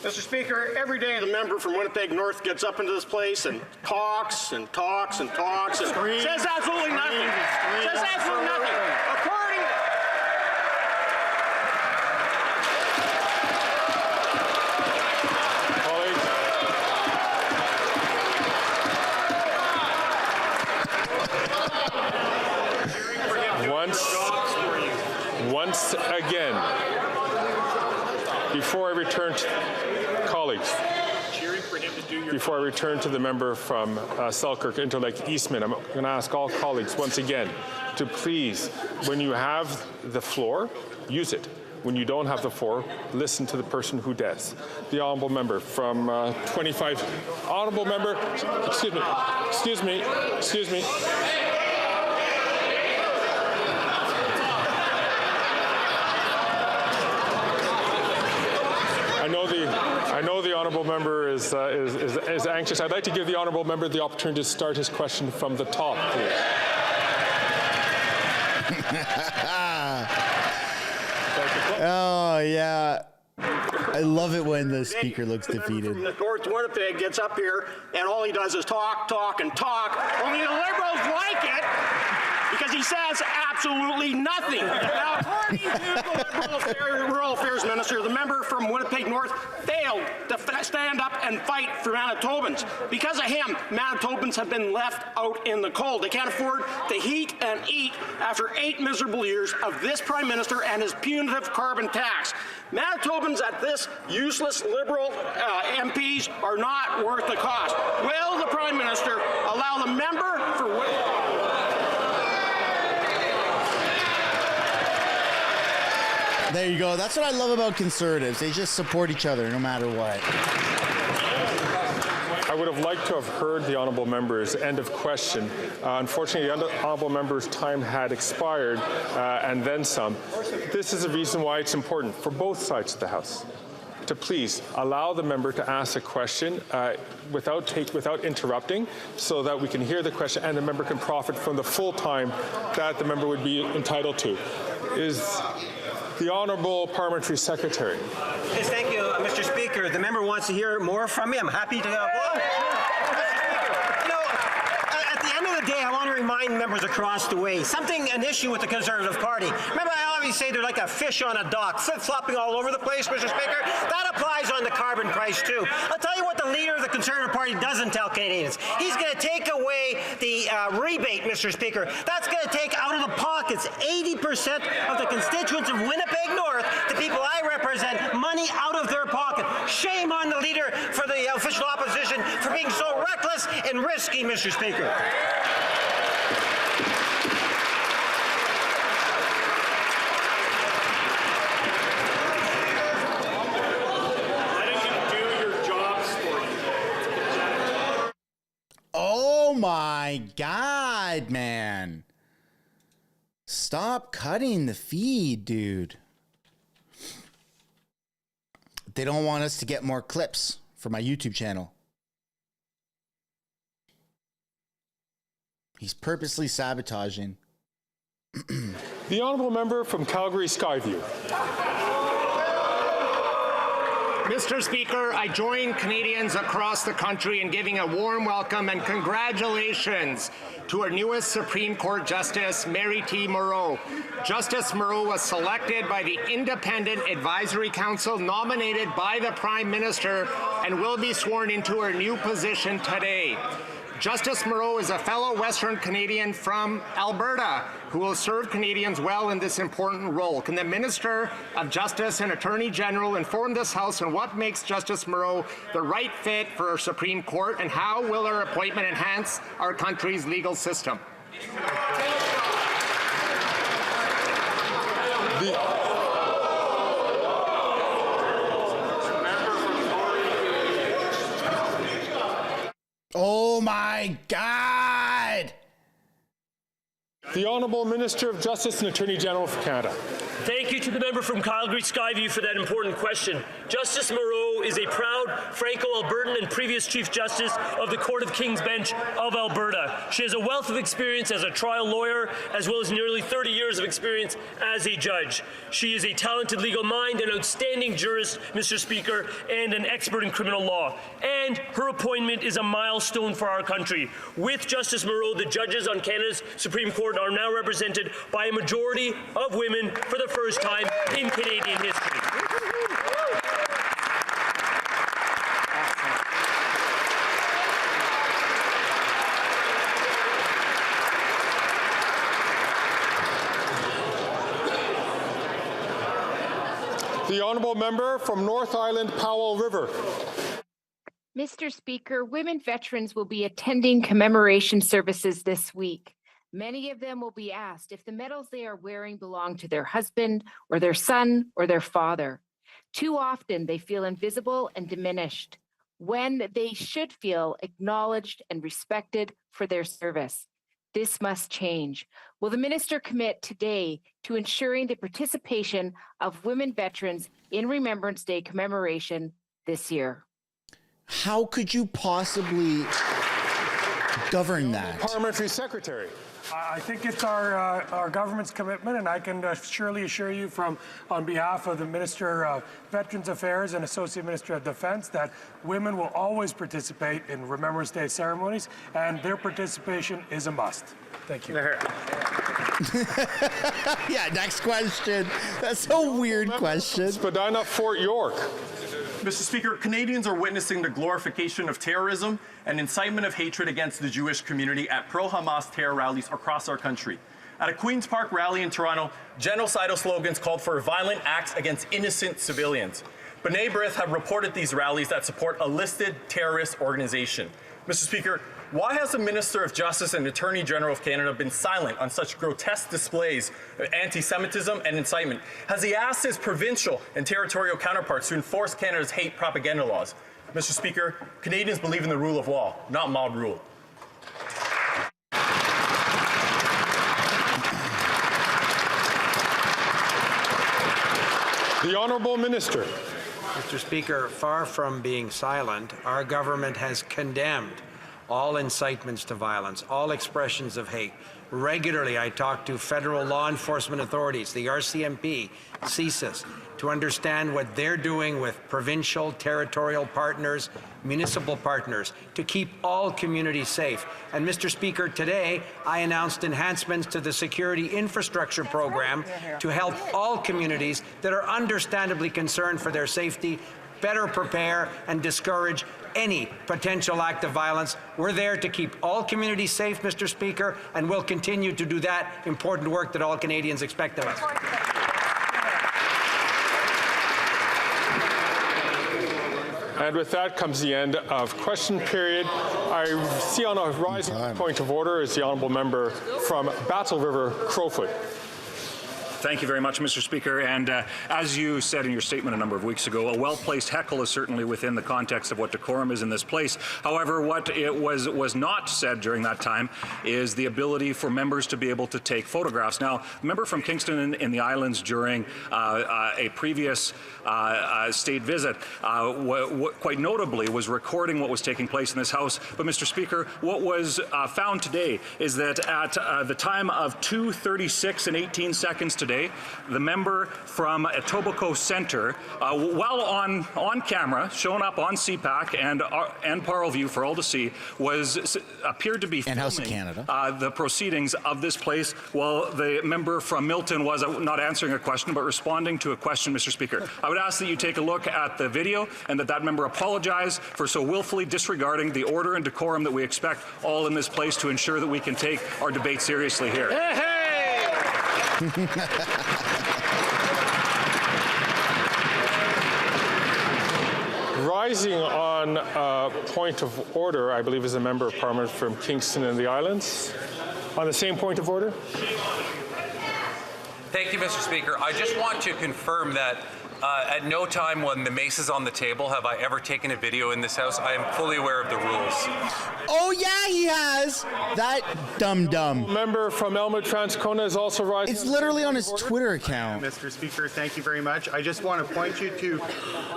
Mr. Speaker, every day the member from Winnipeg North gets up into this place and talks and talks and talks and says absolutely nothing. Says absolutely nothing. According Once again, before I return to colleagues, before I return to the member from Selkirk Interlake Eastman, I'm going to ask all colleagues once again to please, when you have the floor, use it. When you don't have the floor, listen to the person who does. The honourable member from 25, honourable member, excuse me. I know the honourable member is anxious. I'd like to give the honourable member the opportunity to start his question from the top, please. Oh, yeah. I love it when the speaker looks defeated. from the North Winnipeg gets up here and all he does is talk, talk, and talk. Only the Liberals like it because he says absolutely nothing. Now, according to the Rural Affairs Minister, the member from Winnipeg North failed to stand up and fight for Manitobans. Because of him, Manitobans have been left out in the cold. They can't afford to heat and eat after 8 miserable years of this Prime Minister and his punitive carbon tax. Manitobans at this useless Liberal MPs are not worth the cost. Will the Prime Minister allow the member for There you go. That's what I love about Conservatives. They just support each other no matter what. I would have liked to have heard the honourable member's end of question. Unfortunately, the honourable member's time had expired and then some. This is a reason why it's important for both sides of the House to please allow the member to ask a question without interrupting so that we can hear the question and the member can profit from the full time that the member would be entitled to. Is the Honourable Parliamentary Secretary. Yes, thank you, Mr. Speaker. The member wants to hear more from me. I'm happy to go. At the end of the day, I want to remind members across the way, an issue with the Conservative Party. Remember, I always say they're like a fish on a dock, flip-flopping all over the place, Mr. Speaker? That applies on the carbon price, too. I'll tell you what the leader of the Conservative Party doesn't tell Canadians. He's going to take away the rebate, Mr. Speaker. That's going to take out of the pockets 80% of the constituents of Winnipeg North, the people I represent, money out of their pocket. Shame on the leader for the official opposition for being so reckless and risky, Mr. Speaker. Oh my God, man. Stop cutting the feed, dude. They don't want us to get more clips for my YouTube channel. He's purposely sabotaging. The honourable member from Calgary Skyview. Mr. Speaker, I join Canadians across the country in giving a warm welcome and congratulations to our newest Supreme Court Justice, Mary T. Moreau. Justice Moreau was selected by the Independent Advisory Council nominated by the Prime Minister and will be sworn into her new position today. Justice Moreau is a fellow Western Canadian from Alberta who will serve Canadians well in this important role. Can the Minister of Justice and Attorney General inform this House on what makes Justice Moreau the right fit for our Supreme Court and how will her appointment enhance our country's legal system? Oh my God! The Honourable Minister of Justice and Attorney General for Canada. Thank you to the member from Calgary Skyview for that important question. Justice Moreau is a proud Franco-Albertan and previous Chief Justice of the Court of King's Bench of Alberta. She has a wealth of experience as a trial lawyer, as well as nearly 30 years of experience as a judge. She is a talented legal mind, an outstanding jurist, Mr. Speaker, and an expert in criminal law. And her appointment is a milestone for our country. With Justice Moreau, the judges on Canada's Supreme Court are now represented by a majority of women for the first time in Canadian history. The Honourable Member from North Island, Powell River. Mr. Speaker, women veterans will be attending commemoration services this week. Many of them will be asked if the medals they are wearing belong to their husband or their son or their father. Too often they feel invisible and diminished when they should feel acknowledged and respected for their service. This must change. Will the minister commit today to ensuring the participation of women veterans in Remembrance Day commemoration this year? How could you possibly govern that? Parliamentary Secretary. I think it's our government's commitment, and I can surely assure you on behalf of the Minister of Veterans Affairs and Associate Minister of Defence that women will always participate in Remembrance Day ceremonies, and their participation is a must. Thank you. Yeah, next question. That's a weird question. Spadina, Fort York. Mr. Speaker, Canadians are witnessing the glorification of terrorism and incitement of hatred against the Jewish community at pro-Hamas terror rallies across our country. At a Queen's Park rally in Toronto, genocidal slogans called for violent acts against innocent civilians. B'nai B'rith have reported these rallies that support a listed terrorist organization. Mr. Speaker, why has the Minister of Justice and Attorney General of Canada been silent on such grotesque displays of anti-Semitism and incitement? Has he asked his provincial and territorial counterparts to enforce Canada's hate propaganda laws? Mr. Speaker, Canadians believe in the rule of law, not mob rule. The Honourable Minister. Mr. Speaker, far from being silent, our government has condemned all incitements to violence, all expressions of hate. Regularly, I talk to federal law enforcement authorities, the RCMP, CSIS, to understand what they're doing with provincial, territorial partners, municipal partners, to keep all communities safe. And Mr. Speaker, today, I announced enhancements to the security infrastructure program to help all communities that are understandably concerned for their safety better prepare and discourage any potential act of violence. We're there to keep all communities safe, Mr. Speaker, and we'll continue to do that important work that all Canadians expect of us. And with that comes the end of question period. I see on a rising point of order is the Honourable Member from Battle River, Crowfoot. Thank you very much, Mr. Speaker. And as you said in your statement a number of weeks ago, a well-placed heckle is certainly within the context of what decorum is in this place. However, what it was not said during that time is the ability for members to be able to take photographs. Now, a member from Kingston in the Islands during a previous state visit, quite notably, was recording what was taking place in this House. But, Mr. Speaker, what was found today is that at the time of 2:36 and 18 seconds today, the member from Etobicoke Centre, while on camera, shown up on CPAC and Parleview for all to see, appeared to be filming House of Canada. The proceedings of this place, while the member from Milton was not answering a question but responding to a question, Mr. Speaker. I would ask that you take a look at the video and that member apologize for so willfully disregarding the order and decorum that we expect all in this place to ensure that we can take our debate seriously here. Hey, hey! Rising on point of order, I believe, is a Member of Parliament from Kingston and the Islands. On the same point of order. Thank you, Mr. Speaker. I just want to confirm that At no time when the mace is on the table have I ever taken a video in this house. I am fully aware of the rules. Oh yeah, he has. That dumb. Member from Elmwood Transcona is also rising. It's literally on his Twitter account. Mr. Speaker, thank you very much. I just want to point you to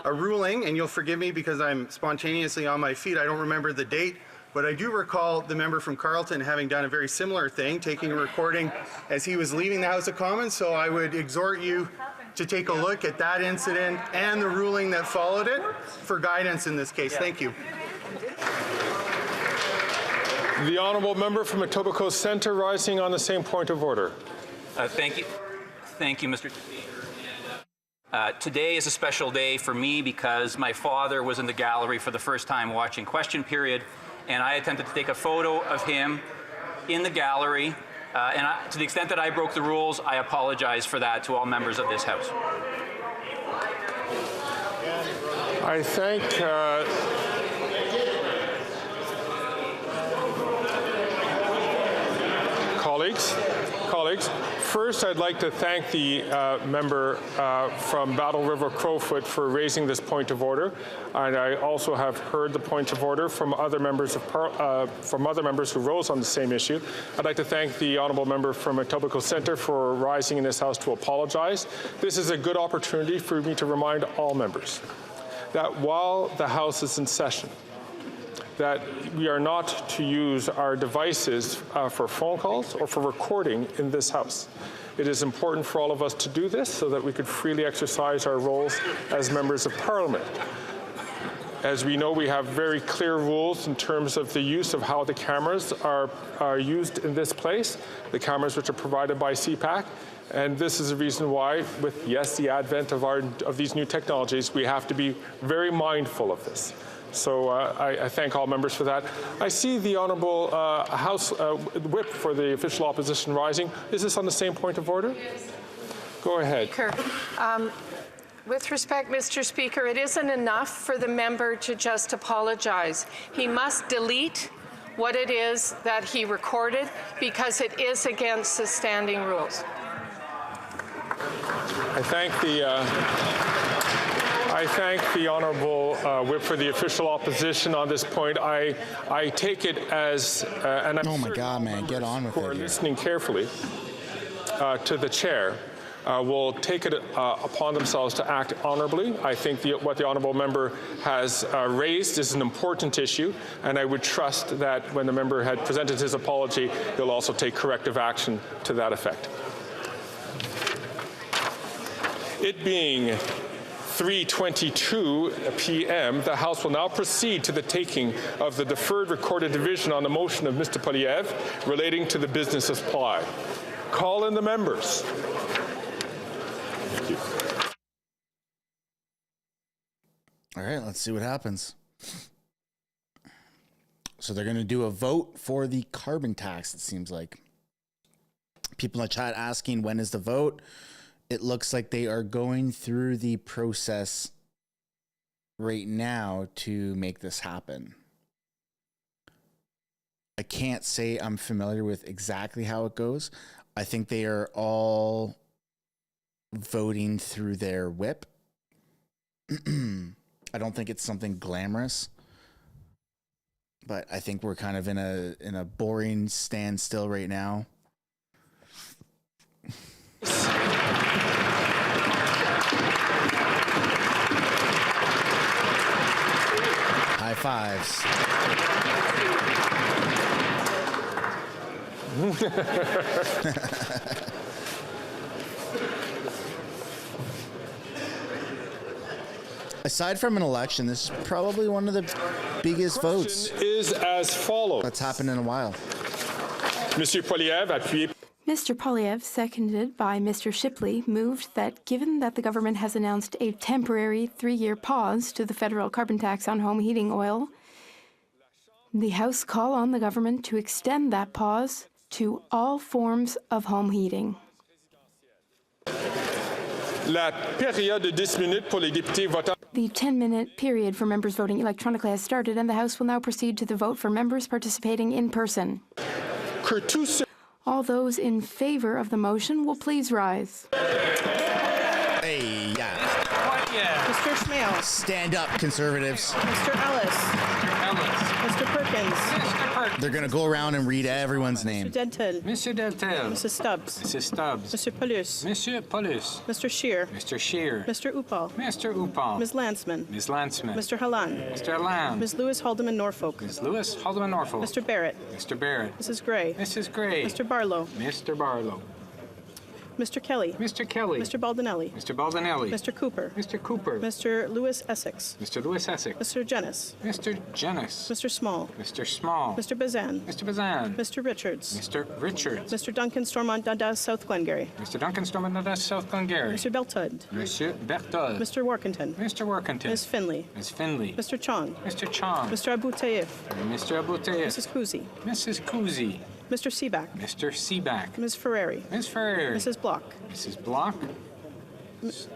a ruling, and you'll forgive me because I'm spontaneously on my feet. I don't remember the date, but I do recall the member from Carleton having done a very similar thing, taking a recording as he was leaving the House of Commons. So I would exhort you to take a look at that incident and the ruling that followed it for guidance in this case. Thank you. The honourable member from Etobicoke Centre rising on the same point of order. Thank you, Mr. Speaker. Today is a special day for me because my father was in the gallery for the first time watching question period, and I attempted to take a photo of him in the gallery. To the extent that I broke the rules, I apologize for that to all members of this House. I thank colleagues. First, I'd like to thank the member from Battle River Crowfoot for raising this point of order, and I also have heard the point of order from other members who rose on the same issue. I'd like to thank the honourable member from Etobicoke Centre for rising in this House to apologize. This is a good opportunity for me to remind all members that while the House is in session, that we are not to use our devices for phone calls or for recording in this House. It is important for all of us to do this so that we could freely exercise our roles as members of Parliament. As we know, we have very clear rules in terms of the use of how the cameras are used in this place, the cameras which are provided by CPAC. And this is the reason why, with, yes, the advent of these new technologies, we have to be very mindful of this. So I thank all members for that. I see the Honourable House Whip for the official opposition rising. Is this on the same point of order? Go ahead. With respect, Mr. Speaker, it isn't enough for the member to just apologize. He must delete what it is that he recorded because it is against the standing rules. I thank the Honourable Whip for the official opposition on this point. I take it as, and I'm oh my God, man, get on with it. Who are listening carefully to the chair will take it upon themselves to act honourably. I think what the honourable member has raised is an important issue, and I would trust that when the member had presented his apology, he'll also take corrective action to that effect. It being 3:22 p.m., the House will now proceed to the taking of the deferred recorded division on the motion of Mr. Poilievre relating to the business of supply. Call in the members. Thank you. All right, let's see what happens. So they're going to do a vote for the carbon tax, it seems like. People in the chat asking, when is the vote? It looks like they are going through the process right now to make this happen. I can't say I'm familiar with exactly how it goes. I think they are all voting through their whip. I don't think it's something glamorous, but I think we're kind of in a boring standstill right now. High fives. Aside from an election, this is probably one of the biggest votes. Is as follows. That's happened in a while. Monsieur Poilievre, appuyé. Mr. Poilievre, seconded by Mr. Shipley, moved that given that the government has announced a temporary 3-year pause to the federal carbon tax on home heating oil, the House call on the government to extend that pause to all forms of home heating. La période de 10 minutes pour les députés votants. The 10-minute period for members voting electronically has started, and the House will now proceed to the vote for members participating in person. All those in favor of the motion will please rise. Hey, yeah. Mr. Schmale. Stand up, Conservatives. Mr. Ellis. Mr. Perkins. They're going to go around and read everyone's name. Mr. Denton. Monsieur Deltel. Mrs. Stubbs. Mrs. Stubbs. Mr. Paulus. Monsieur Paulus. Mr. Scheer. Mr. Scheer. Mr. Upal. Mr. Upal. Ms. Landsman. Ms. Landsman. Mr. Halan. Mr. Halan. Ms. Lewis Haldeman Norfolk. Ms. Lewis Haldeman Norfolk. Mr. Barrett. Mr. Barrett. Mrs. Gray. Mrs. Gray. Mr. Barlow. Mr. Barlow. Mr. Kelly. Mr. Kelly. Mr. Baldinelli. Mr. Baldinelli. Mr. Cooper. Mr. Cooper. Mr. Lewis Essex. Mr. Lewis Essex. Mr. Jennis. Mr. Jennis. Mr. Small. Mr. Small. Mr. Bazan. Mr. Bazan. Mr. Richards. Mr. Richards. Mr. Duncan Stormont Dundas, South Glengarry. Mr. Duncan Stormont Dundas, South Glengarry. Mr. Beltud. Monsieur Berthold. Mr. Workington. Mr. Workington. Ms. Finley. Ms. Finley. Mr. Chong. Mr. Chong. Mr. Abu Taif. Mr. Abu Taif. Mrs. Kuzi. Mrs. Kuzi. Mr. Seaback. Mr. Seaback. Ms. Ferrari. Ms. Ferrari. Mrs. Block. Mrs. Block. Mr.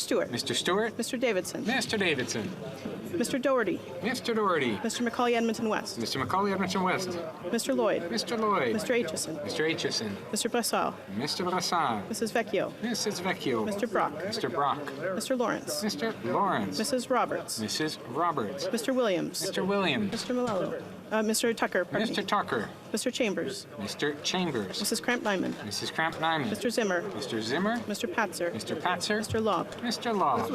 Stewart. Mr. Stewart. Mr. Davidson. Mr. Davidson. Mr. Doherty. Mr. Doherty. Mr. Macaulay Edmonton West. Mr. Macaulay Edmonton West. Mr. Lloyd. Mr. Lloyd. Mr. Aitchison. Mr. Aitchison. Mr. Brassard. Mr. Brassard. Mrs. Vecchio. Mrs. Vecchio. Mr. Brock. Mr. Brock. Mr. Lawrence. Mr. Lawrence. Mrs. Roberts. Mrs. Roberts. Mr. Williams. Mr. Williams. Mr. Malello. Mr. Tucker. Pardon me. Mr. Tucker. Mr. Chambers. Mr. Chambers. Mrs. Cramp-Nyman. Mrs. Cramp-Nyman. Mr. Zimmer. Mr. Zimmer. Mr. Patzer. Mr. Patzer. Mr. Lobb. Mr. Lobb.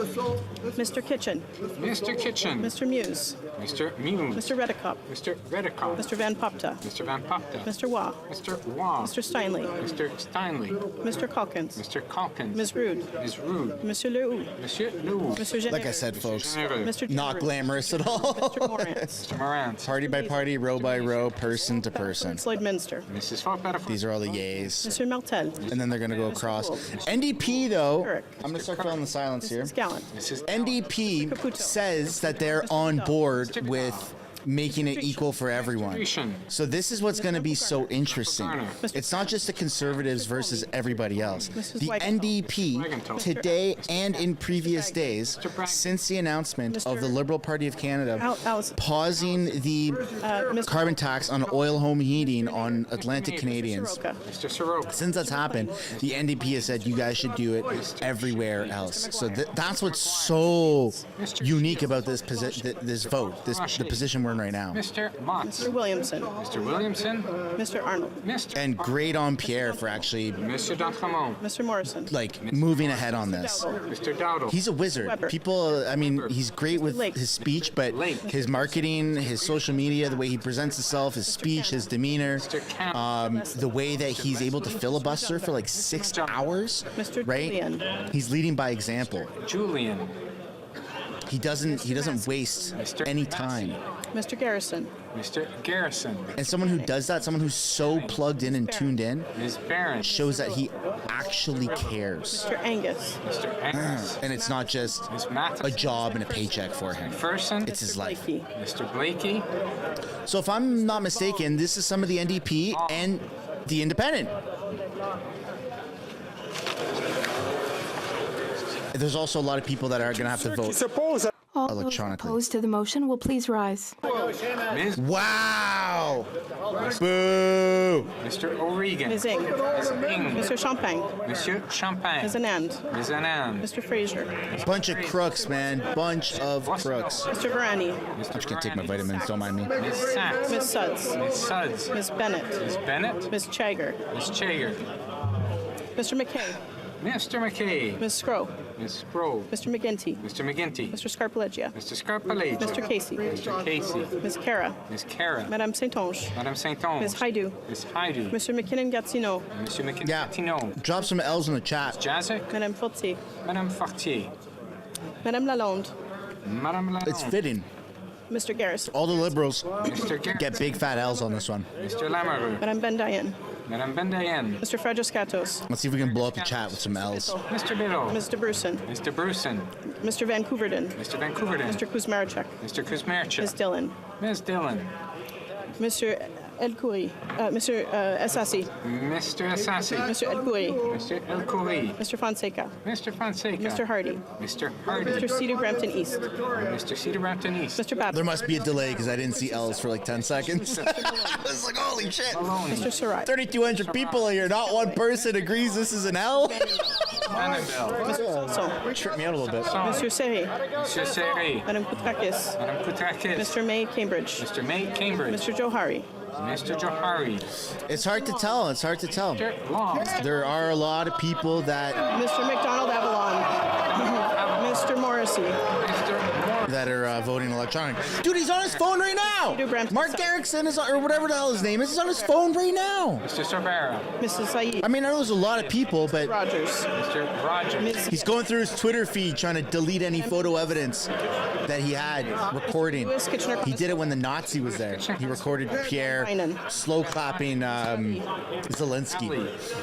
Mr. Kitchen. Mr. Kitchen. Mr. Muse. Mr. Muse. Mr. Redicop. Mr. Redicop. Mr. Van Popta. Mr. Van Popta. Mr. Waugh. Mr. Waugh. Mr. Steinley. Mr. Steinley. Mr. Calkins. Mr. Calkins. Ms. Rude. Ms. Rude. Monsieur Leroux. Monsieur Leroux. Mr. Généreux. Like I said, folks, Mr. not Chambers. glamorous at all. Mr. Morantz. Mr. Morantz. Party by party, row by row, person to person. Lloydminster. Mrs. Falkbetter. These are all the yays. Mr. Martel. And then they're going to go across. NDP, though, I'm going to start filling the silence here. Mrs. Gallant. NDP says that they're on board with making it equal for everyone. So this is what's going to be so interesting. It's not just the Conservatives versus everybody else. The NDP today and in previous days, since the announcement of the Liberal Party of Canada pausing the carbon tax on oil home heating on Atlantic Canadians, since that's happened, the NDP has said you guys should do it everywhere else. So that's what's so unique about this vote, the position we're in right now. Mr. Motz. Mr. Williamson. Mr. Williamson. Mr. Arnold. And great on Pierre for actually Mr. D'Entremont. Mr. Morrison. like moving ahead on this. Mr. Dowdle. He's a wizard. Weber. People, I mean, he's great with his speech, but his marketing, his social media, the way he presents himself, his speech, his demeanor, the way that he's able to filibuster for like 6 hours, right? Julian. He's leading by example. Julian. He doesn't waste any time. Mr. Garrison. Mr. Garrison. And someone who does that, someone who's so plugged in and tuned in, Ms. Barron. shows that he actually cares. Mr. Angus. Mr. Angus. And it's not just a job and a paycheck for him. It's his life. Mr. Blakey. So if I'm not mistaken, this is some of the NDP and the Independent. There's also a lot of people that are going to have to vote All those electronically. opposed to the motion will please rise. Wow! Boo! Mr. O'Regan. Ms. Ing. Ms. Ing. Mr. Champagne. Monsieur Champagne. Ms. Anand. Ms. Anand. Mr. Fraser. Bunch of crooks, man. Bunch of crooks. Mr. Varani. I'm just going to take my vitamins, don't mind me. Ms. Sachs. Ms. Suds. Ms. Suds. Ms. Bennett. Ms. Bennett. Ms. Chager. Ms. Chager. Mr. McKay. Mr. McKay. Ms. Scrow. Ms. Sproul. Mr. McGinty. Mr. McGinty. Mr. Scarpaleggia. Mr. Scarpaleggia. Mr. Casey. Mr. Casey. Ms. Cara. Ms. Cara. Madame Saint-Onge. Madame Saint-Onge. Ms. Haidu. Ms. Haidu. Mr. McKinnon-Gatineau. Monsieur Yeah. McKinnon. Drop some L's in the chat. Jazik. Madame Fortier. Madame Fortier. Madame Lalonde. Madame Lalonde. It's fitting. Mr. Garrison. All the liberals Mr. Garrison. get big fat L's on this one. Mr. Lamoureux. Madame Ben-Dayan. Madame Bendayen. Mr. Fredrus-Katos. Let's see if we can blow up the chat with some L's. Mr. Biddle. Mr. Bruson. Mr. Bruson. Mr. Vancouverden. Mr. Vancouverden. Mr. Kuzmarchuk. Mr. Kuzmarchuk. Ms. Dillon. Ms. Dillon. Mr. El Khoury. Mr. Assassi. Mr. Assassi. Mr. El Khoury. Mr. El Khoury. Mr. Fonseca. Mr. Fonseca. Mr. Hardy. Mr. Hardy. Mr. Cedar Brampton East. Mr. Cedar Brampton East. Mr. Babbitt. There must be a delay because I didn't see L's for like 10 seconds. I was like, holy shit. Mr. Sarai. 3,200 people here. Not one person agrees this is an L. Annabelle. Mr. Sanson. Tripped me out a little bit. Monsieur Serré. Monsieur Serré. Madame Koutrakis. Madame Koutrakis. Mr. May Cambridge. Mr. May Cambridge. Mr. Johari. Mr. Johari. It's hard to tell. It's hard to tell. There are a lot of people that Mr. McDonald Avalon. Mr. Morrissey. that are voting electronic. Dude, he's on his phone right now. Mark Erickson is, or whatever the hell his name is, on his phone right now. Mr. Cervera. Mrs. Saeed. I mean, I know there's a lot of people, but Rogers. Mr. Rogers. He's going through his Twitter feed trying to delete any photo evidence that he had recording. He did it when the Nazi was there. He recorded Pierre slow clapping Zelensky.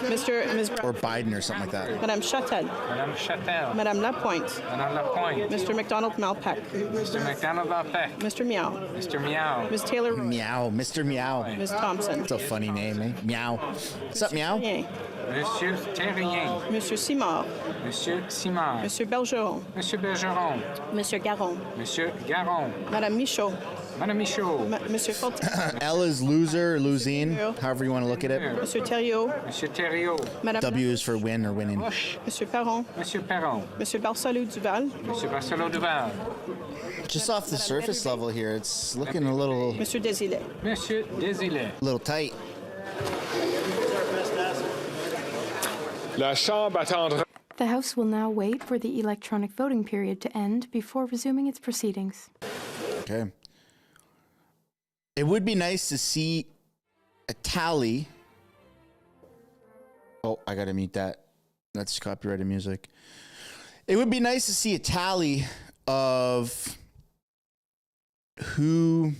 Ms. Or Biden or something like that. Madame Chatel. Madame Chatel. Madame Lapointe. Madame Lapointe. Mr. McDonald Malpeck. Mr. McDonald Malpeck. Mr. Meow. Mr. Meow. Ms. Taylor. Meow. Mr. Meow. Ms. Thompson. It's a funny name, eh? Meow. What's up, Meow? Monsieur Terrien. Monsieur Simard. Monsieur Simard. Monsieur Bergeron. Monsieur Bergeron. Monsieur Garon. Monsieur Garon. Madame Michaud. Madame Michaud. Monsieur Fontaine. L is loser or losing, however you want to look at it. Monsieur Thériault. Monsieur Thériault. Madame W is for win or winning. Monsieur Perron. Monsieur Perron. Monsieur Barcelou Duval. Monsieur Barcelou Duval. Just off the surface level here, it's looking a little... Monsieur Desilets. Monsieur Desilets. A little tight. La Chambre attendra. The House will now wait for the electronic voting period to end before resuming its proceedings. Okay. It would be nice to see a tally. Oh, I gotta mute that. That's copyrighted music. It would be nice to see a tally of who,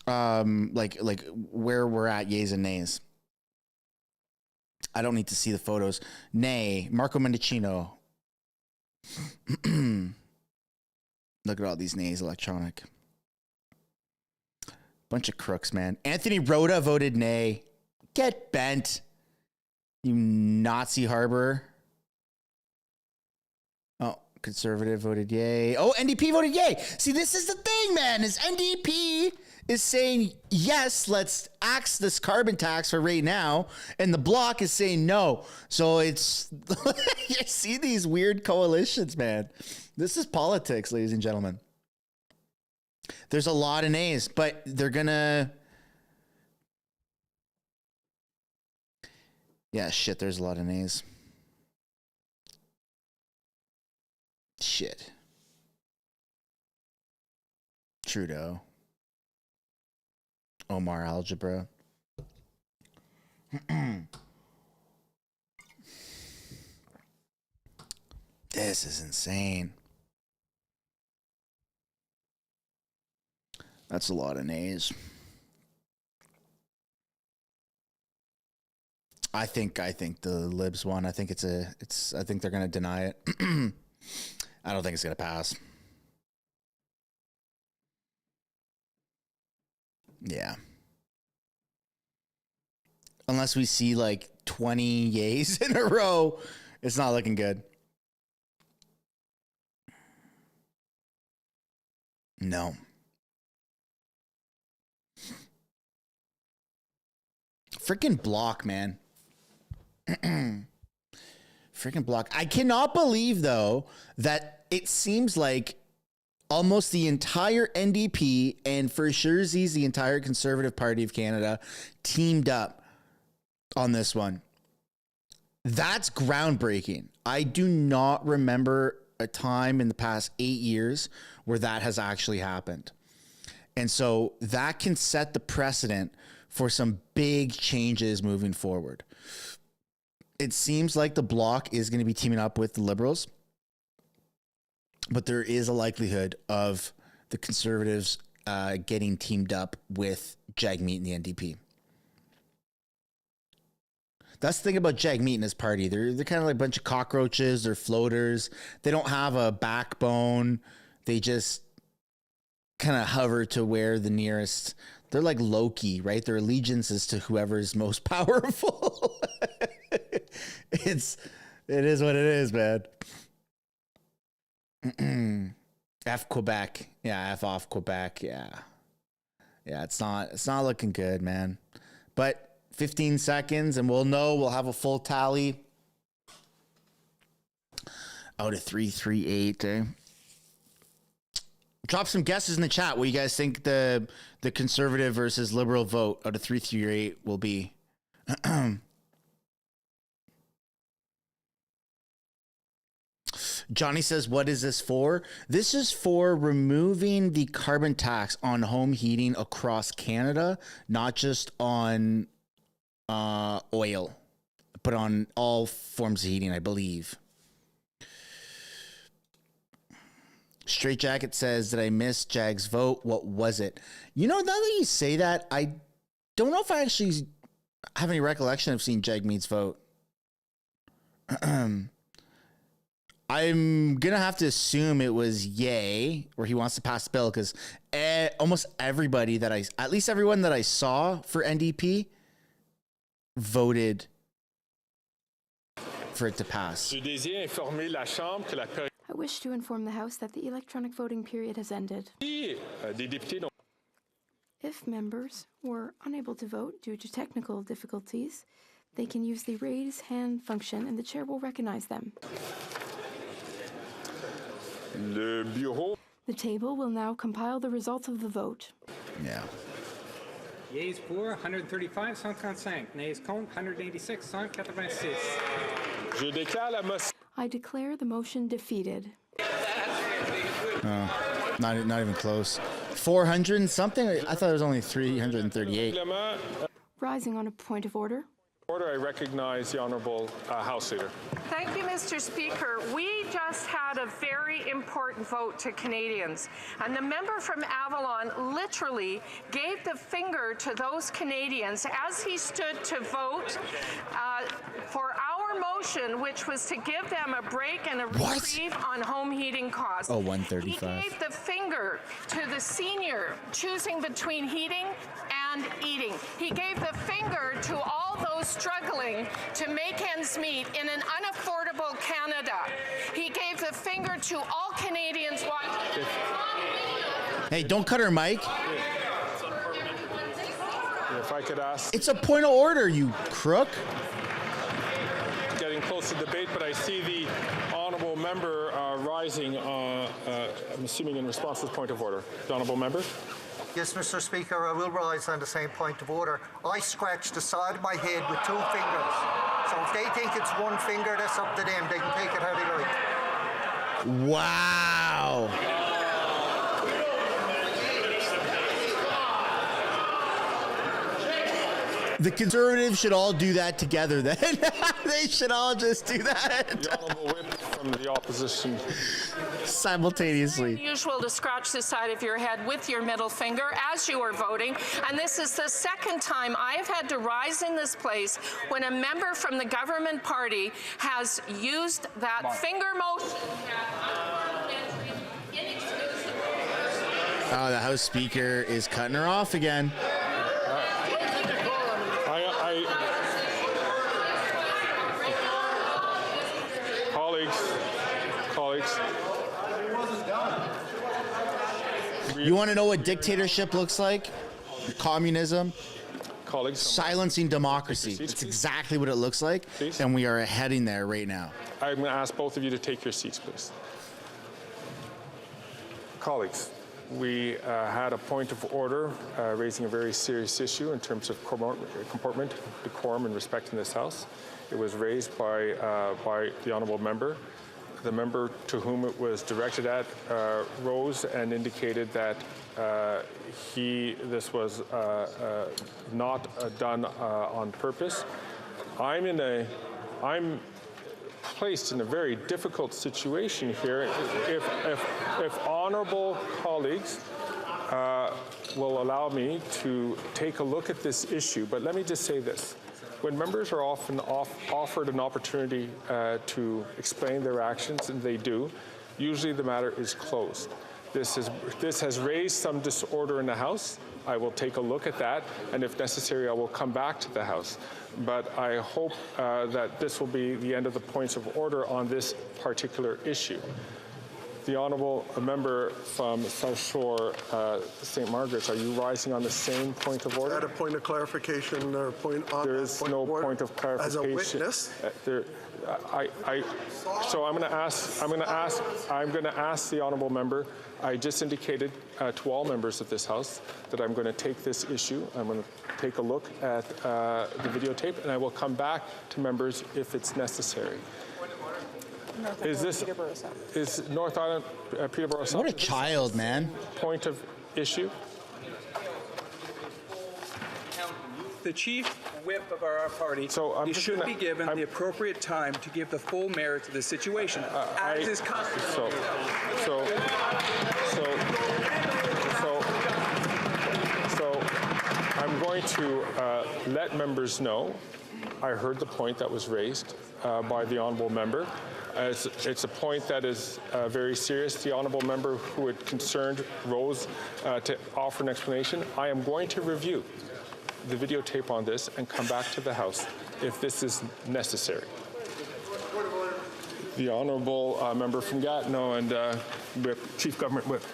like where we're at, yays and nays. I don't need to see the photos. Nay, Marco Mendicino. Look at all these nays electronic. Bunch of crooks, man. Anthony Rhoda voted nay. Get bent, you Nazi harborer. Oh, conservative voted yay. Oh, NDP voted yay. See, this is the thing, man, is NDP is saying, yes, let's axe this carbon tax for right now. And the Bloc is saying no. So it's, you see these weird coalitions, man. This is politics, ladies and gentlemen. There's a lot of nays, but they're gonna... Yeah, shit, there's a lot of nays. Shit. Trudeau. Omar Algebra. This is insane. That's a lot of nays. I think the Libs won. I think I think they're gonna deny it. I don't think it's gonna pass. Yeah. Unless we see like 20 yays in a row, it's not looking good. No. Freaking Bloc, man. Freaking Bloc. I cannot believe, though, that it seems like almost the entire NDP and for sure the entire Conservative Party of Canada teamed up on this one. That's groundbreaking. I do not remember a time in the past 8 years where that has actually happened. And so that can set the precedent for some big changes moving forward. It seems like the Bloc is going to be teaming up with the Liberals, but there is a likelihood of the Conservatives getting teamed up with Jagmeet and the NDP. That's the thing about Jagmeet and his party. They're kind of like a bunch of cockroaches. They're floaters. They don't have a backbone. They just kind of hover to where the nearest... They're like Loki, right? Their allegiance is to whoever is most powerful. It is what it is, man. F Quebec. Yeah, F off Quebec. Yeah. Yeah, it's not looking good, man. But 15 seconds and we'll know. We'll have a full tally. Out of 338, eh? Drop some guesses in the chat what you guys think the Conservative versus Liberal vote out of 338 will be. Johnny says, what is this for? This is for removing the carbon tax on home heating across Canada, not just on oil, but on all forms of heating, I believe. Straight Jacket says, did I miss Jag's vote? What was it? You know, now that you say that, I don't know if I actually have any recollection of seeing Jagmeet's vote. I'm going to have to assume it was yay, or he wants to pass the bill, because almost everybody that at least everyone that I saw for NDP voted for it to pass. I wish to inform the House that the electronic voting period has ended. If members were unable to vote due to technical difficulties, they can use the raise hand function and the chair will recognize them. The table will now compile the results of the vote. Yeah. Yeas pour 135, 135. Nays contre 186, 186. I declare the motion defeated. Not even close. 400 and something? I thought it was only 338. Rising on a point of order. I recognize the Honourable House Leader. Thank you, Mr. Speaker. We just had a very important vote to Canadians, and the member from Avalon literally gave the finger to those Canadians as he stood to vote for our motion, which was to give them a break and a reprieve on home heating costs. Oh, 135. He gave the finger to the senior choosing between heating and eating. He gave the finger to all those struggling to make ends meet in an unaffordable Canada. He gave the finger to all Canadians watching. Hey, don't cut her mic. If I could ask. It's a point of order, you crook. Getting close to debate, but I see the honourable member rising, I'm assuming in response to the point of order. The honourable member. Yes, Mr. Speaker, I will rise on the same point of order. I scratched the side of my head with 2 fingers. So if they think it's 1 finger, that's up to them. They can take it how they like. Wow. The Conservatives should all do that together then. They should all just do that. The Honourable Whip from the opposition. Simultaneously. It's unusual to scratch the side of your head with your middle finger as you are voting, and this is the second time I have had to rise in this place when a member from the government party has used that finger motion. Oh, the House Speaker is cutting her off again. Colleagues. You want to know what dictatorship looks like? Communism? Colleagues. Silencing democracy. That's exactly what it looks like. Please. And we are heading there right now. I'm going to ask both of you to take your seats, please. Colleagues, we had a point of order raising a very serious issue in terms of comportment, decorum, and respect in this House. It was raised by the honourable member. The member to whom it was directed at rose and indicated that this was not done on purpose. I'm placed in a very difficult situation here. If honourable colleagues will allow me to take a look at this issue, but let me just say this. When members are often offered an opportunity to explain their actions, and they do, usually the matter is closed. This has raised some disorder in the House. I will take a look at that, and if necessary, I will come back to the House. But I hope that this will be the end of the points of order on this particular issue. The honourable member from South Shore, St. Margaret's, are you rising on the same point of order? At a point of clarification or point on there is no point of clarification. As a witness. So I'm going to ask the honourable member. I just indicated to all members of this House that I'm going to take this issue. I'm going to take a look at the videotape, and I will come back to members if it's necessary. Is North Island Peterborough South? What a child, man. Point of issue. The chief whip of our party should be given the appropriate time to give the full merit to the situation, as is customary. So I'm going to let members know. I heard the point that was raised by the honourable member. It's a point that is very serious. The honourable member who had concerned rose to offer an explanation. I am going to review the videotape on this and come back to the House if this is necessary. The honourable member from Gatineau and Whip, Chief Government Whip.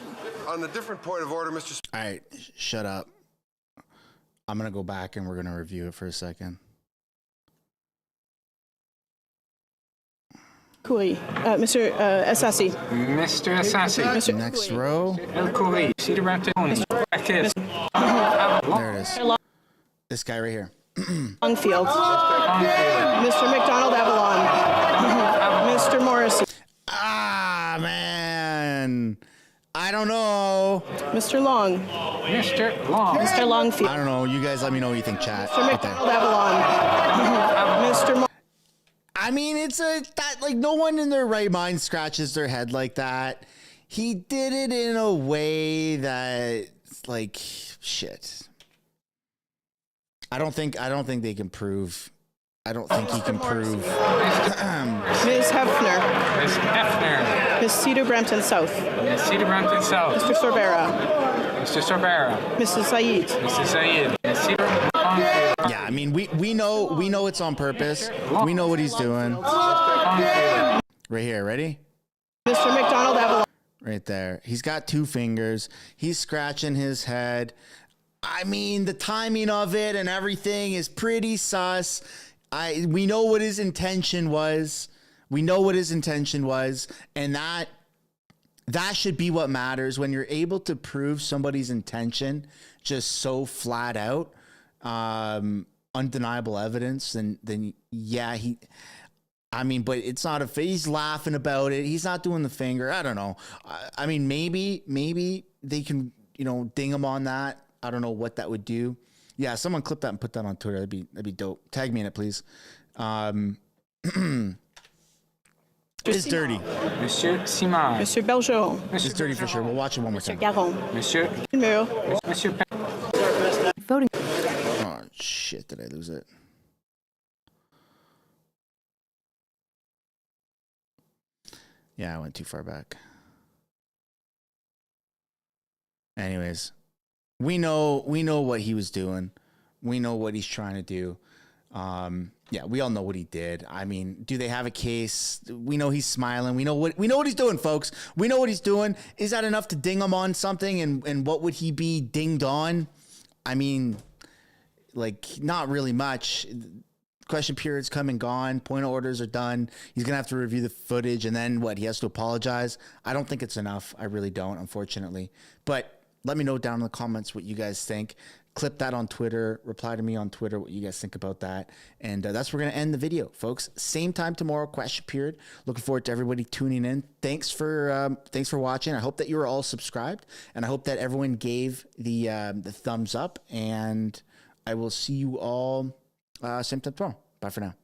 On a different point of order, Mr. All right, shut up. I'm going to go back and we're going to review it for a second. Coury. Mr. Assassi. Mr. Assassi. Next row. El Coury. Cedar Rapids. There it is. This guy right here. Longfield. Mr. McDonald Avalon. Mr. Morrissey. Ah, man. I don't know. Mr. Long. Mr. Long. Mr. Longfield. I don't know. You guys let me know what you think, chat. Mr. McDonald Avalon. Mr. I mean, no one in their right mind scratches their head like that. He did it in a way that, like, shit. I don't think they can prove. I don't think he can prove. Ms. Hefner. Ms. Hefner. Ms. Cedar Brampton South. Ms. Cedar Brampton South. Mr. Sorbera. Mr. Sorbera. Mrs. Said. Mrs. Said. Ms. Cedar Yeah, I mean, we know it's on purpose. We know what he's doing. Right here, ready? Mr. McDonald Avalon. Right there. He's got two fingers. He's scratching his head. I mean, the timing of it and everything is pretty sus. We know what his intention was. And that should be what matters when you're able to prove somebody's intention just so flat out, undeniable evidence. Then yeah, but it's not he's laughing about it. He's not doing the finger. I don't know. I mean, maybe they can, ding him on that. I don't know what that would do. Yeah, someone clip that and put that on Twitter. That'd be dope. Tag me in it, please. It's dirty. Monsieur Simard. Monsieur Bergeron. It's dirty for sure. We'll watch it one more time. Garon. Monsieur. Monsieur. Voting. Oh shit! Did I lose it? Yeah, I went too far back. Anyways. We know what he was doing. We know what he's trying to do. Yeah, we all know what he did. I mean, do they have a case? We know he's smiling. We know what he's doing, folks. We know what he's doing. Is that enough to ding him on something? And what would he be dinged on? I mean, like, not really much. Question period's come and gone. Point of orders are done. He's gonna have to review the footage, and then what? He has to apologize. I don't think it's enough. I really don't, unfortunately. But let me know down in the comments what you guys think. Clip that on Twitter. Reply to me on Twitter what you guys think about that. And that's where we're going to end the video, folks. Same time tomorrow, question period. Looking forward to everybody tuning in. Thanks for watching. I hope that you were all subscribed, and I hope that everyone gave the thumbs up. And I will see you all same time tomorrow. Bye for now.